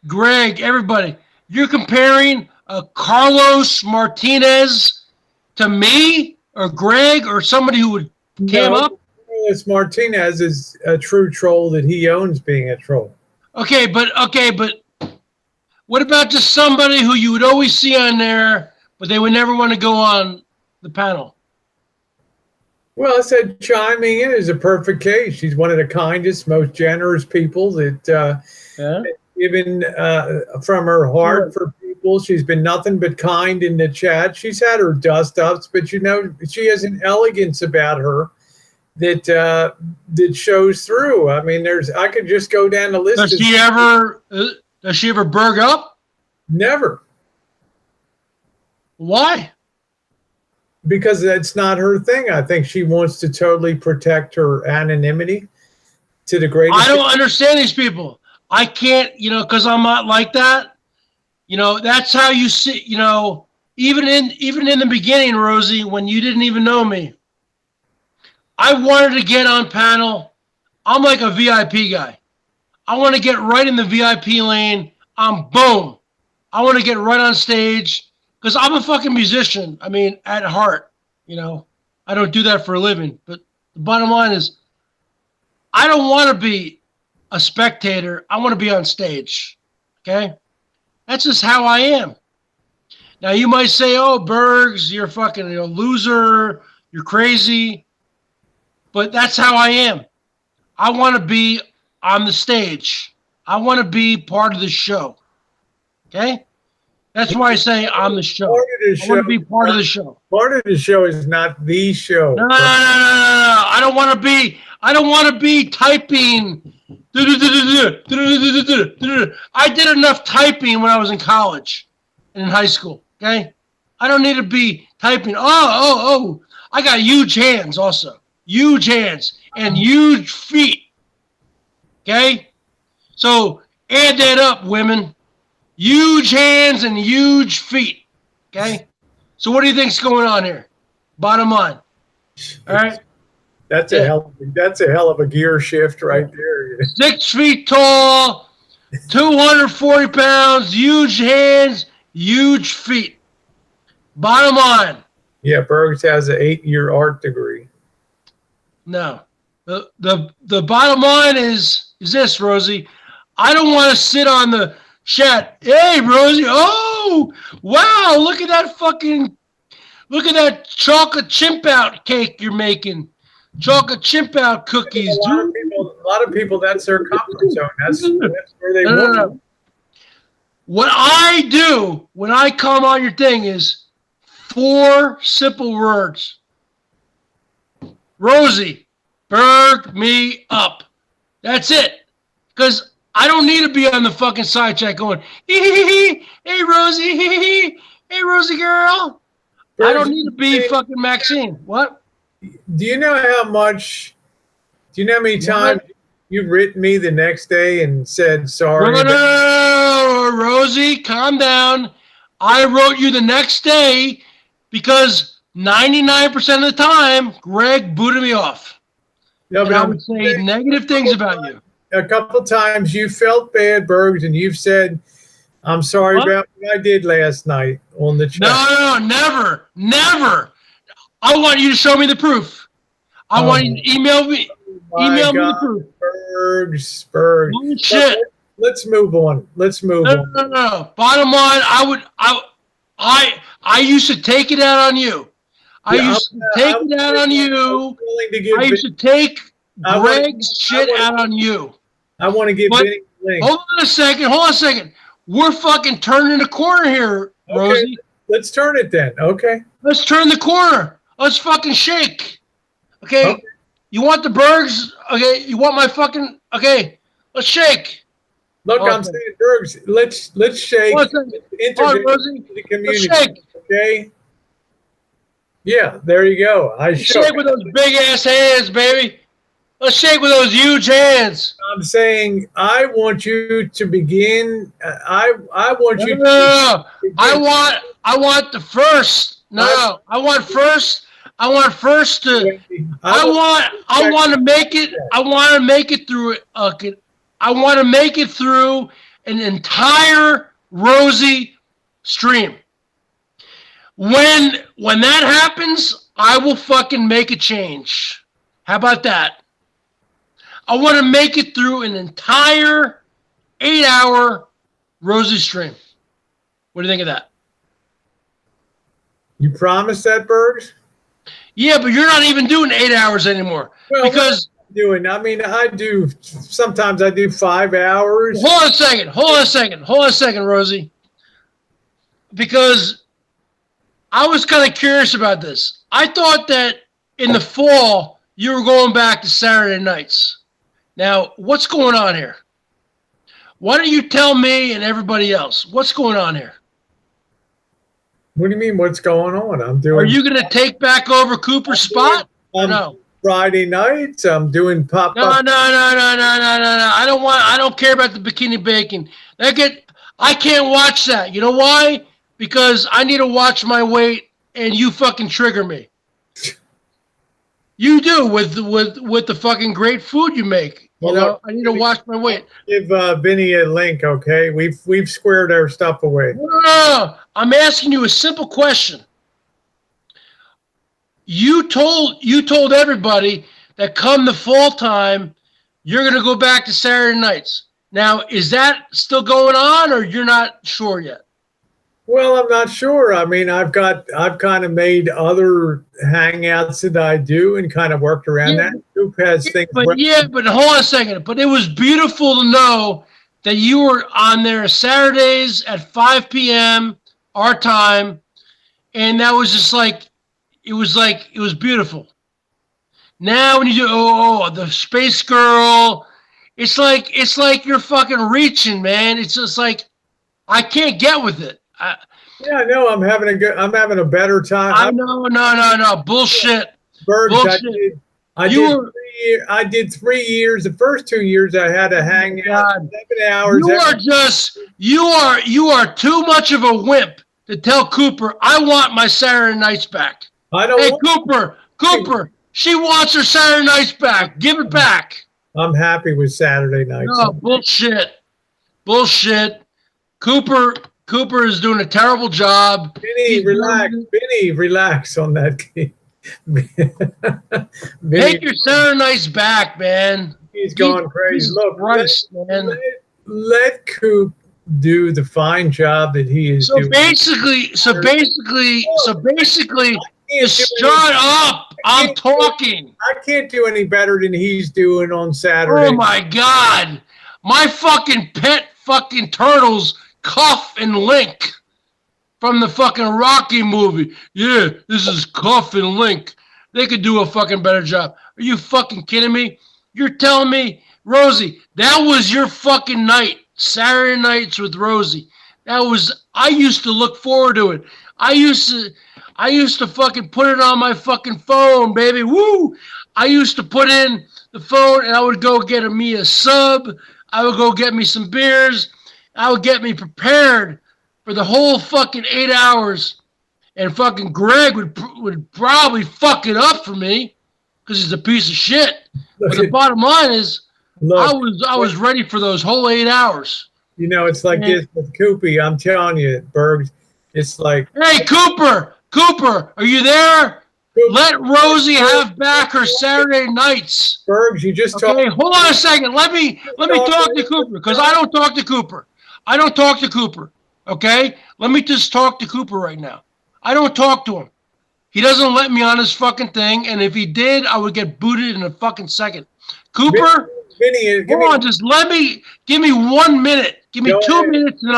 Greg, everybody. You're comparing Carlos Martinez to me or Greg or somebody who would came No, up? Carlos Martinez is a true troll that he owns being a troll. Okay, but what about just somebody who you would always see on there, but they would never want to go on the panel? Well, I said chiming in is a perfect case. She's one of the kindest, most generous people that Yeah. even from her heart for people. She's been nothing but kind in the chat. She's had her dust ups, but you know, she has an elegance about her that that shows through. I mean, I could just go down the list. Does she ever berg up? Never. Why? Because that's not her thing. I think she wants to totally protect her anonymity to the greatest. I don't understand these people. I can't, because I'm not like that. That's how you see, even in the beginning, Rosie, when you didn't even know me, I wanted to get on panel. I'm like a VIP guy. I want to get right in the VIP lane. Boom. I want to get right on stage because I'm a fucking musician. I mean, at heart, I don't do that for a living. But the bottom line is, I don't want to be a spectator. I want to be on stage. Okay? That's just how I am. Now, you might say, oh, Bergs, you're fucking loser. You're crazy. But that's how I am. I want to be on the stage. I want to be part of the show. Okay? That's why I say I'm the show. I want to be part of the show. Part of the show is not the show. No. I don't want to be typing. I did enough typing when I was in college and in high school. Okay? I don't need to be typing. Oh. I got huge hands also. Huge hands and huge feet. Okay? So add that up, women. Huge hands and huge feet. Okay? So what do you think's going on here? Bottom line. All right? That's a hell of a gear shift right there. 6 feet tall, 240 pounds, huge hands, huge feet. Bottom line. Yeah, Bergs has an 8-year art degree. No. The bottom line is this, Rosie. I don't want to sit on the chat. Hey, Rosie. Oh, wow. Look at that chocolate chimp out cake you're making. Chocolate chimp out cookies. A lot of people, that's their comfort zone. That's where they want. No. What I do when I come on your thing is 4 simple words. Rosie, berg me up. That's it. Because I don't need to be on the fucking side chat going, hey, Rosie, hey, Rosie girl. Bergs, I don't need to be fucking Maxine. What? Do you know how many times you've written me the next day and said sorry? No, Rosie, calm down. I wrote you the next day because 99% of the time, Greg booted me off. No, but I would say negative things about you. A couple times you felt bad, Bergs, and you've said, I'm sorry about what I did last night on the chat. No, never. I want you to show me the proof. I want you to email me the proof. Bergs. Bullshit. Let's move on. No. Bottom line, I used to take it out on you. I used to take Greg's shit out on you. I want to give Benny a link. Hold on a second. We're fucking turning the corner here, Rosie. Okay, let's turn it then. Okay. Let's turn the corner. Let's fucking shake. Okay? You want the Bergs? Okay. You want my fucking... Okay. Let's shake. Look, I'm saying Bergs. Let's shake. Rosie. The community. Let's shake. Okay. Yeah, there you go. Shake with those big ass hands, baby. Let's shake with those huge hands. I'm saying I want you to begin. I want you. No. I want the first. No. I want first to. I want to make it. I want to make it through. I want to make it through an entire Rosie stream. When that happens, I will fucking make a change. How about that? I want to make it through an entire 8-hour Rosie stream. What do you think of that? You promised that, Bergs? Yeah, but you're not even doing 8 hours anymore. Well, because doing. I mean, I do. Sometimes I do 5 hours. Hold on a second, Rosie. Because I was kind of curious about this. I thought that in the fall you were going back to Saturday nights. Now, what's going on here? Why don't you tell me and everybody else what's going on here? What do you mean? What's going on? I'm doing. Are you going to take back over Cooper's spot? No. Friday nights. I'm doing pop up. No. I don't care about the bikini bacon. I can't watch that. You know why? Because I need to watch my weight, and you fucking trigger me. You do with the fucking great food you make. You know, I need to watch my weight. Give Vinny a link, okay? We've squared our stuff away. No. I'm asking you a simple question. You told everybody that come the fall time, you're going to go back to Saturday nights. Now, is that still going on, or you're not sure yet? Well, I'm not sure. I mean, I've kind of made other hangouts that I do and kind of worked around that. Coop has things. But hold on a second. But it was beautiful to know that you were on there Saturdays at 5 p.m. our time, and that was just it was beautiful. Now when you do the Space Girl, it's like you're fucking reaching, man. It's just like I can't get with it. Yeah, no, I'm having a better time. No, bullshit. Bergs, bullshit. I did 3 years. The first 2 years I had to hang out 7 hours. You are too much of a wimp to tell Cooper I want my Saturday nights back. Hey, Cooper, she wants her Saturday nights back. Give it back. I'm happy with Saturday nights. No, bullshit. Cooper is doing a terrible job. Vinny, relax on that game. Take your Saturday nights back, man. He's going crazy. Look, man. Let Coop do the fine job that he is doing. So basically, just shut up. I'm talking. I can't do any better than he's doing on Saturday. Oh my God. My fucking pet fucking turtles, Cuff and Link from the fucking Rocky movie. Yeah, this is Cuff and Link. They could do a fucking better job. Are you fucking kidding me? You're telling me, Rosie, that was your fucking night. Saturday nights with Rosie. I used to look forward to it. I used to fucking put it on my fucking phone, baby. Woo! I used to put in the phone and I would go get me a sub. I would go get me some beers. I would get me prepared for the whole fucking 8 hours. And fucking Greg would probably fuck it up for me because he's a piece of shit. But the bottom line is, I was ready for those whole 8 hours. You know, it's like this with Coopy. I'm telling you, Bergs. It's like, hey, Cooper, are you there? Cooper, let Rosie have back her Saturday nights. Bergs, you just talked. Okay, hold on a second. Let me talk to Cooper because I don't talk to Cooper. Okay, let me just talk to Cooper right now. I don't talk to him. He doesn't let me on his fucking thing, and if he did, I would get booted in a fucking second. Cooper, Vinny, just give me 1 minute. Give me 2 minutes, and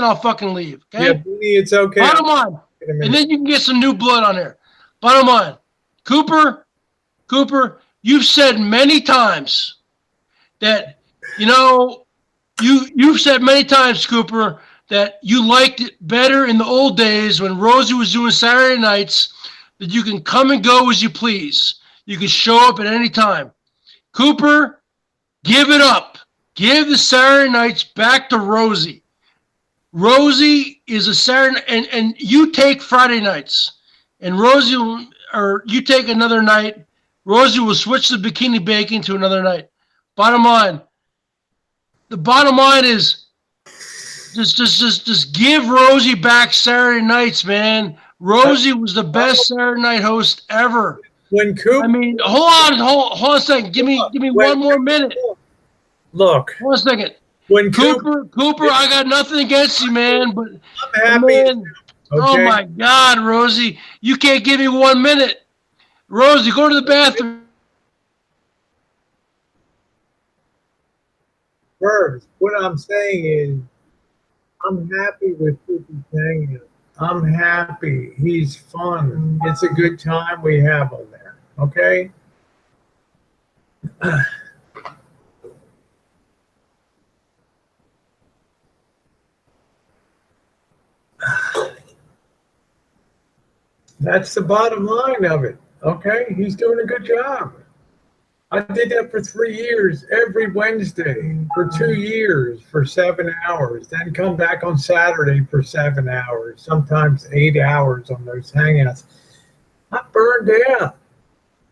I'll fucking leave. Okay? Yeah, Vinny, it's okay. Bottom line, and then you can get some new blood on there. Bottom line, Cooper, you've said many times that you've said many times, Cooper, that you liked it better in the old days when Rosie was doing Saturday nights, that you can come and go as you please. You can show up at any time. Cooper, give it up. Give the Saturday nights back to Rosie. Rosie is a Saturday, and you take Friday nights, and you take another night. Rosie will switch the bikini bacon to another night. The bottom line is, just give Rosie back Saturday nights, man. Rosie was the best Saturday night host ever. when I Coop, mean, hold on a second. Give me when, one more minute. look, Hold on a second. when Coop, Cooper, I got nothing against you, man, but I'm happy. man, oh Okay, my God, Rosie, you can't give me 1 minute. Rosie, go to the bathroom. Bergs, what I'm saying is, I'm happy with Coop's hanging out. I'm happy. He's fun. It's a good time we have on there. Okay. That's the bottom line of it. Okay. He's doing a good job. I did that for 3 years, every Wednesday for 2 years for 7 hours, then come back on Saturday for 7 hours, sometimes 8 hours on those hangouts. I burned out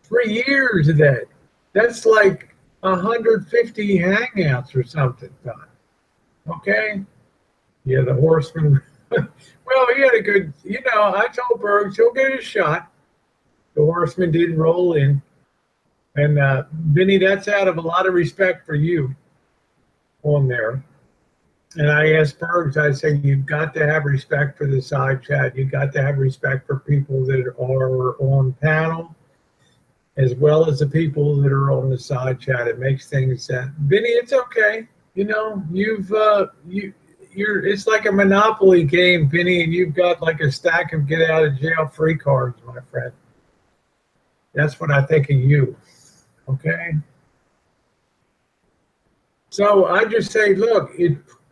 3 years of that. That's like 150 hangouts or something done. Okay. Yeah, the horseman. Well, he had a good, I told Bergs he'll get his shot. The horseman did roll in. And Vinny, that's out of a lot of respect for you on there. And I asked Bergs, I said, you've got to have respect for the side chat. You've got to have respect for people that are on panel, as well as the people that are on the side chat. It makes things, Vinny, it's okay. You're, it's like a Monopoly game, Vinny, and you've got like a stack of get out of jail free cards, my friend. That's what I think of you. Okay. So I just say, look,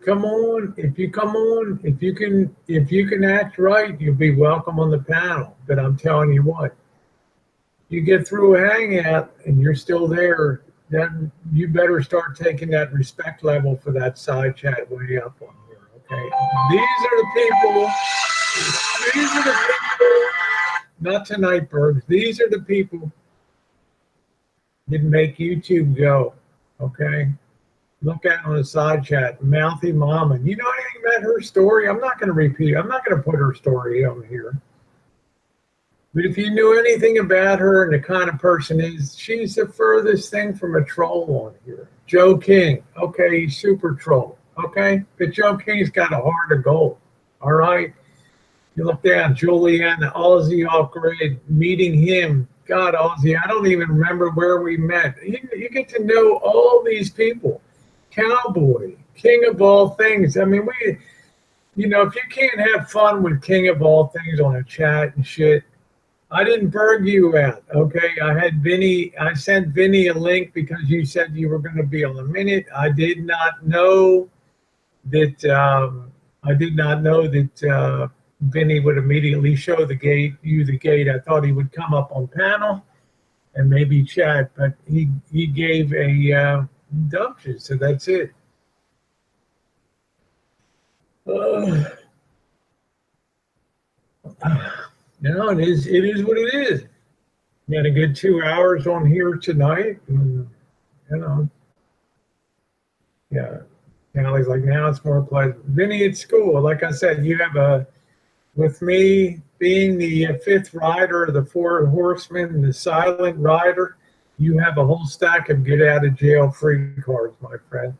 come on. If you come on, if you can act right, you'll be welcome on the panel. But I'm telling you what, you get through a hangout and you're still there, then you better start taking that respect level for that side chat way up on here. Okay. These are the people, not tonight, Bergs. These are the people that make YouTube go. Okay. Look at on the side chat, Mouthy Mama. You know anything about her story? I'm not going to repeat it. I'm not going to put her story on here. But if you knew anything about her and the kind of person is, she's the furthest thing from a troll on here. Joe King. Okay, he's super troll. Okay, but Joe King's got a heart of gold. All right. You look down, Julianne, Aussie off grid, meeting him. God, Aussie, I don't even remember where we met. You get to know all these people. Cowboy, king of all things. I mean, if you can't have fun with king of all things on a chat and shit, I didn't burg you out, okay? I sent Vinny a link because you said you were going to be on a minute. I did not know that Vinny would immediately show the gate. I thought he would come up on panel and maybe chat, but he gave a induction, so that's it. It is what it is. We had a good 2 hours on here tonight, and, yeah. Allie's like, now it's more pleasant. Vinny, at school, like I said, you have with me being the fifth rider of the four horsemen, the silent rider, you have a whole stack of get out of jail free cards, my friend.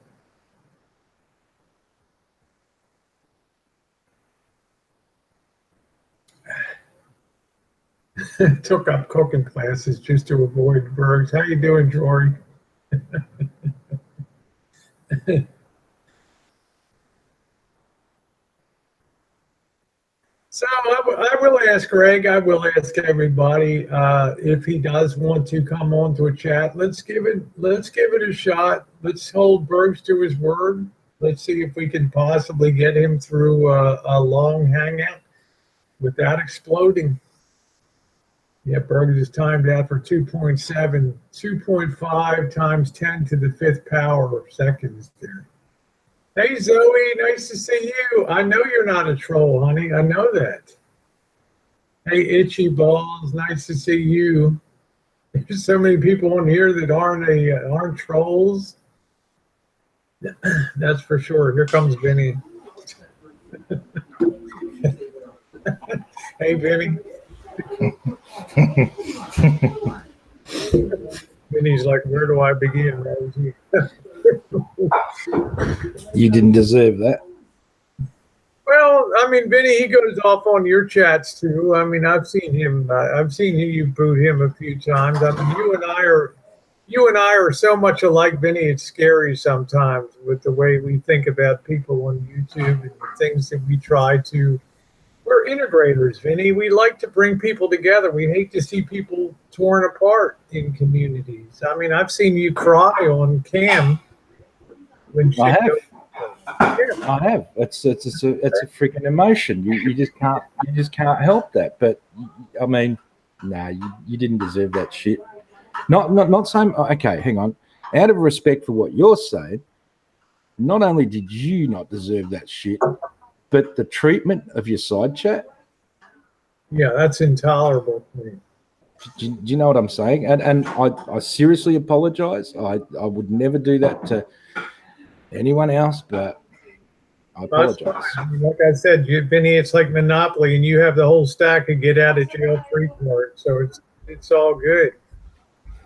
Took up cooking classes just to avoid Bergs. How you doing, Jory? So I will ask Greg. I will ask everybody if he does want to come on to a chat. Let's give it a shot. Let's hold Bergs to his word. Let's see if we can possibly get him through a long hangout without exploding. Yeah, Bergs is timed out for 2.7, 2.5 times 10 to the fifth power seconds there. Hey, Zoe, nice to see you. I know you're not a troll, honey. I know that. Hey, Itchy Balls, nice to see you. There's so many people on here that aren't trolls. That's for sure. Here comes Vinny. Hey, Vinny. And he's like, where do I begin, Rosie? You didn't deserve that. Well, I mean, Vinny, he goes off on your chats too. I mean, I've seen him. I've seen you boot him a few times. I mean, you and I are so much alike, Vinny. It's scary sometimes with the way we think about people on YouTube and the things that we try to. We're integrators, Vinny. We like to bring people together. We hate to see people torn apart in communities. I mean, I've seen you cry on cam when shit I have. goes. I have. It's a freaking emotion. You just can't help that. But I mean, nah, you didn't deserve that shit. Not saying. Okay, hang on. Out of respect for what you're saying, not only did you not deserve that shit, but the treatment of your side chat. Yeah, that's intolerable for me. Do you know what I'm saying? And I seriously apologize. I would never do that to anyone else, but I apologize. Like I said, Vinny, it's like Monopoly, and you have the whole stack of get out of jail free card, so it's all good.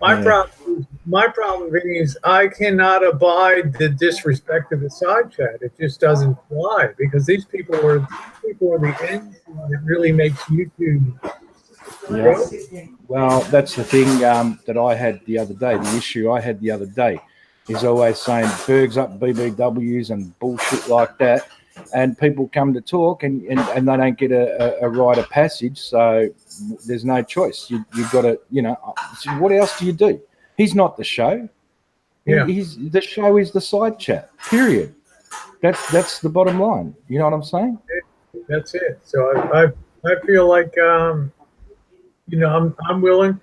My problem, Vinny, is I cannot abide the disrespect of the side chat. It just doesn't fly because these people are the end that really makes YouTube. Yeah. Well, that's the thing that I had the other day. The issue I had the other day is always saying Bergs up BBWs and bullshit like that. And people come to talk and they don't get a rite of passage. So there's no choice. You've got to, so what else do you do? He's not the show. Yeah. The show is the side chat, period. That's the bottom line. You know what I'm saying? That's it. So I feel like, I'm willing.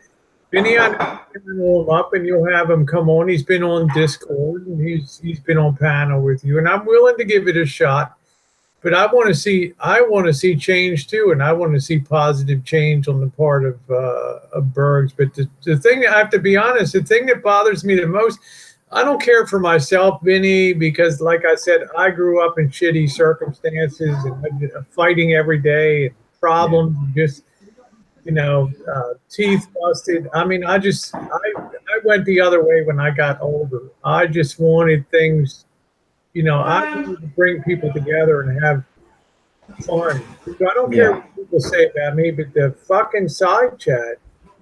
Vinny, I know him up, and you'll have him come on. He's been on Discord, and he's been on panel with you, and I'm willing to give it a shot. But I want to see change too, and I want to see positive change on the part of Bergs. But the thing that I have to be honest, the thing that bothers me the most, I don't care for myself, Vinny, because like I said, I grew up in shitty circumstances and fighting every day, and problems, just. Teeth busted. I mean, I went the other way when I got older. I just wanted things, I wanted to bring people together and have fun. So I don't care what people say about me, but the fucking side chat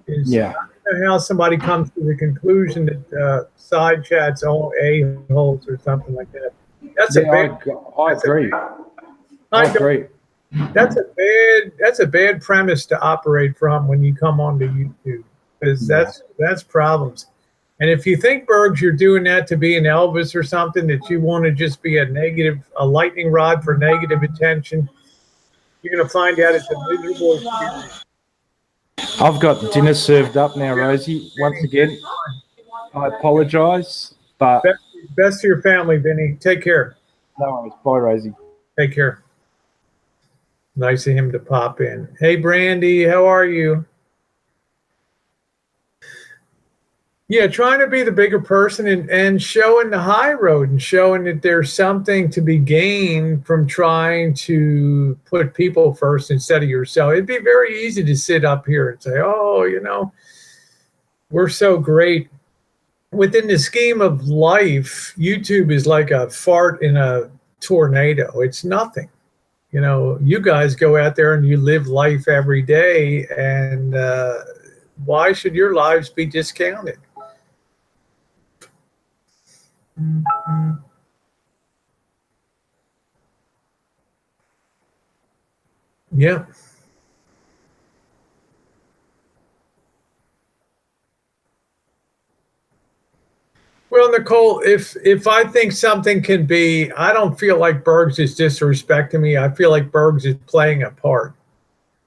is, I don't know how somebody comes to the conclusion that side chat's all a-holes or something like that. That's I agree. I agree. That's a bad premise to operate from when you come onto YouTube, because that's problems. And if you think, Bergs, you're doing that to be an Elvis or something, that you want to just be a lightning rod for negative attention, you're going to find out it's a miserable experience. I've got dinner served up now, Rosie. Once again, I apologize, but best to your family, Vinny. Take care. No worries. Bye, Rosie. Take care. Nice of him to pop in. Hey, Brandy, how are you? Yeah, trying to be the bigger person and showing the high road and showing that there's something to be gained from trying to put people first instead of yourself. It'd be very easy to sit up here and say, oh, we're so great. Within the scheme of life, YouTube is like a fart in a tornado. It's nothing. You guys go out there and you live life every day, and why should your lives be discounted? Yeah. Well, Nicole, if I think something can be, I don't feel like Bergs is disrespecting me. I feel like Bergs is playing a part,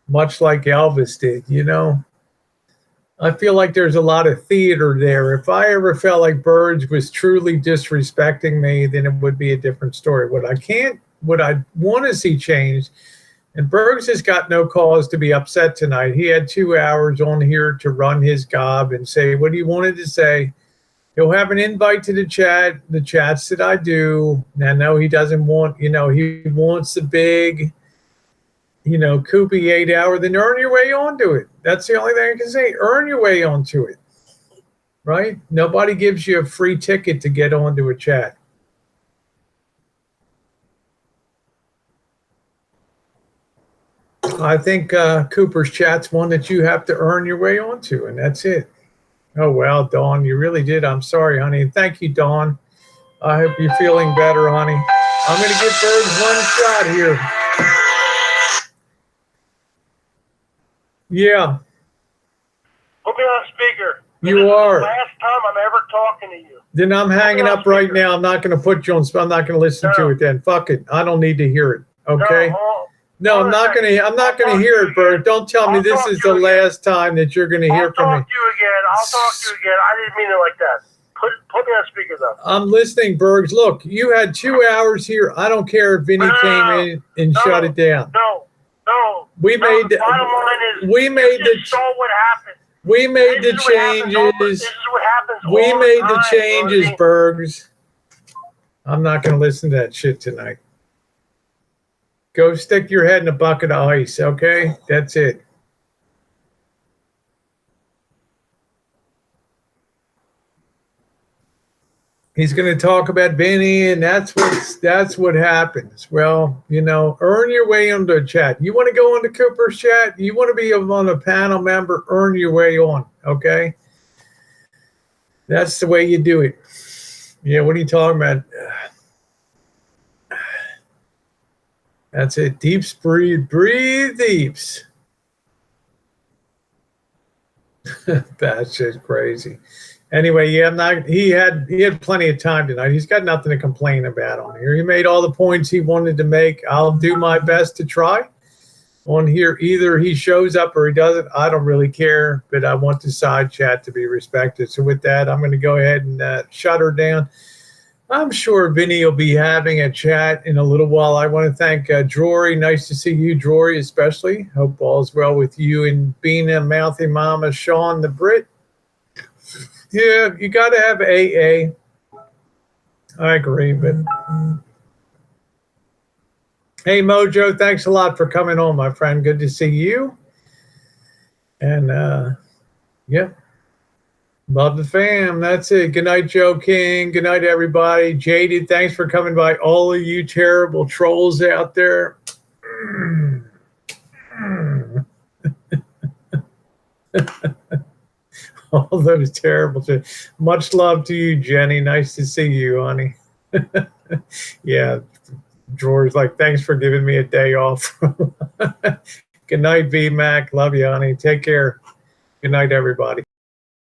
much like Elvis did, I feel like there's a lot of theater there. If I ever felt like Bergs was truly disrespecting me, then it would be a different story. What I want to see changed, and Bergs has got no cause to be upset tonight. He had 2 hours on here to run his gob and say what he wanted to say. He'll have an invite to the chats that I do. And I know he doesn't want, he wants the big, Koopy 8 hour, then earn your way onto it. That's the only thing I can say. Earn your way onto it. Right? Nobody gives you a free ticket to get onto a chat. I think Cooper's chat's one that you have to earn your way onto, and that's it. Oh, wow, Dawn, you really did. I'm sorry, honey. Thank you, Dawn. I hope you're feeling better, honey. I'm going to give Bergs one shot here. Yeah. Put me on speaker. You are. Last time I'm ever talking to you. Then I'm hanging up right now. I'm not going to put you on. I'm not going to listen to it. Then fuck it. I don't need to hear it. Okay. No, I'm not going to. I'm not going to hear it, Berg. Don't tell me this is the last time that you're going to hear from me. I'll talk to you again. I'll talk to you again. I didn't mean it like that. Put me on speaker though. I'm listening, Bergs. Look, you had 2 hours here. I don't care if Vinny came in and shut it down. No. We made the bottom line is we made the saw what happened. We made the changes. This is what happens. We made the changes, Bergs. I'm not going to listen to that shit tonight. Go stick your head in a bucket of ice, okay? That's it. He's going to talk about Vinny, and that's what happens. Well, earn your way onto a chat. You want to go into Cooper's chat? You want to be on a panel member? Earn your way on, okay? That's the way you do it. Yeah, what are you talking about? That's it. Deeps, breathe deeps. That's just crazy. Anyway, yeah, he had plenty of time tonight. He's got nothing to complain about on here. He made all the points he wanted to make. I'll do my best to try on here. Either he shows up or he doesn't. I don't really care, but I want the side chat to be respected. So with that, I'm going to go ahead and shut her down. I'm sure Vinny will be having a chat in a little while. I want to thank Drory. Nice to see you, Drory, especially. Hope all is well with you and Bina, Mouthy Mama, Sean, the Brit. Yeah, you got to have AA. I agree, but hey, Mojo, thanks a lot for coming on, my friend. Good to see you. And yeah, love the fam. That's it. Good night, Joe King. Good night, everybody. Jaded, thanks for coming by. All of you terrible trolls out there. All those terrible things. Much love to you, Jenny. Nice to see you, honey. Yeah, George, thanks for giving me a day off. Good night, V Mac. Love you, honey. Take care. Good night, everybody.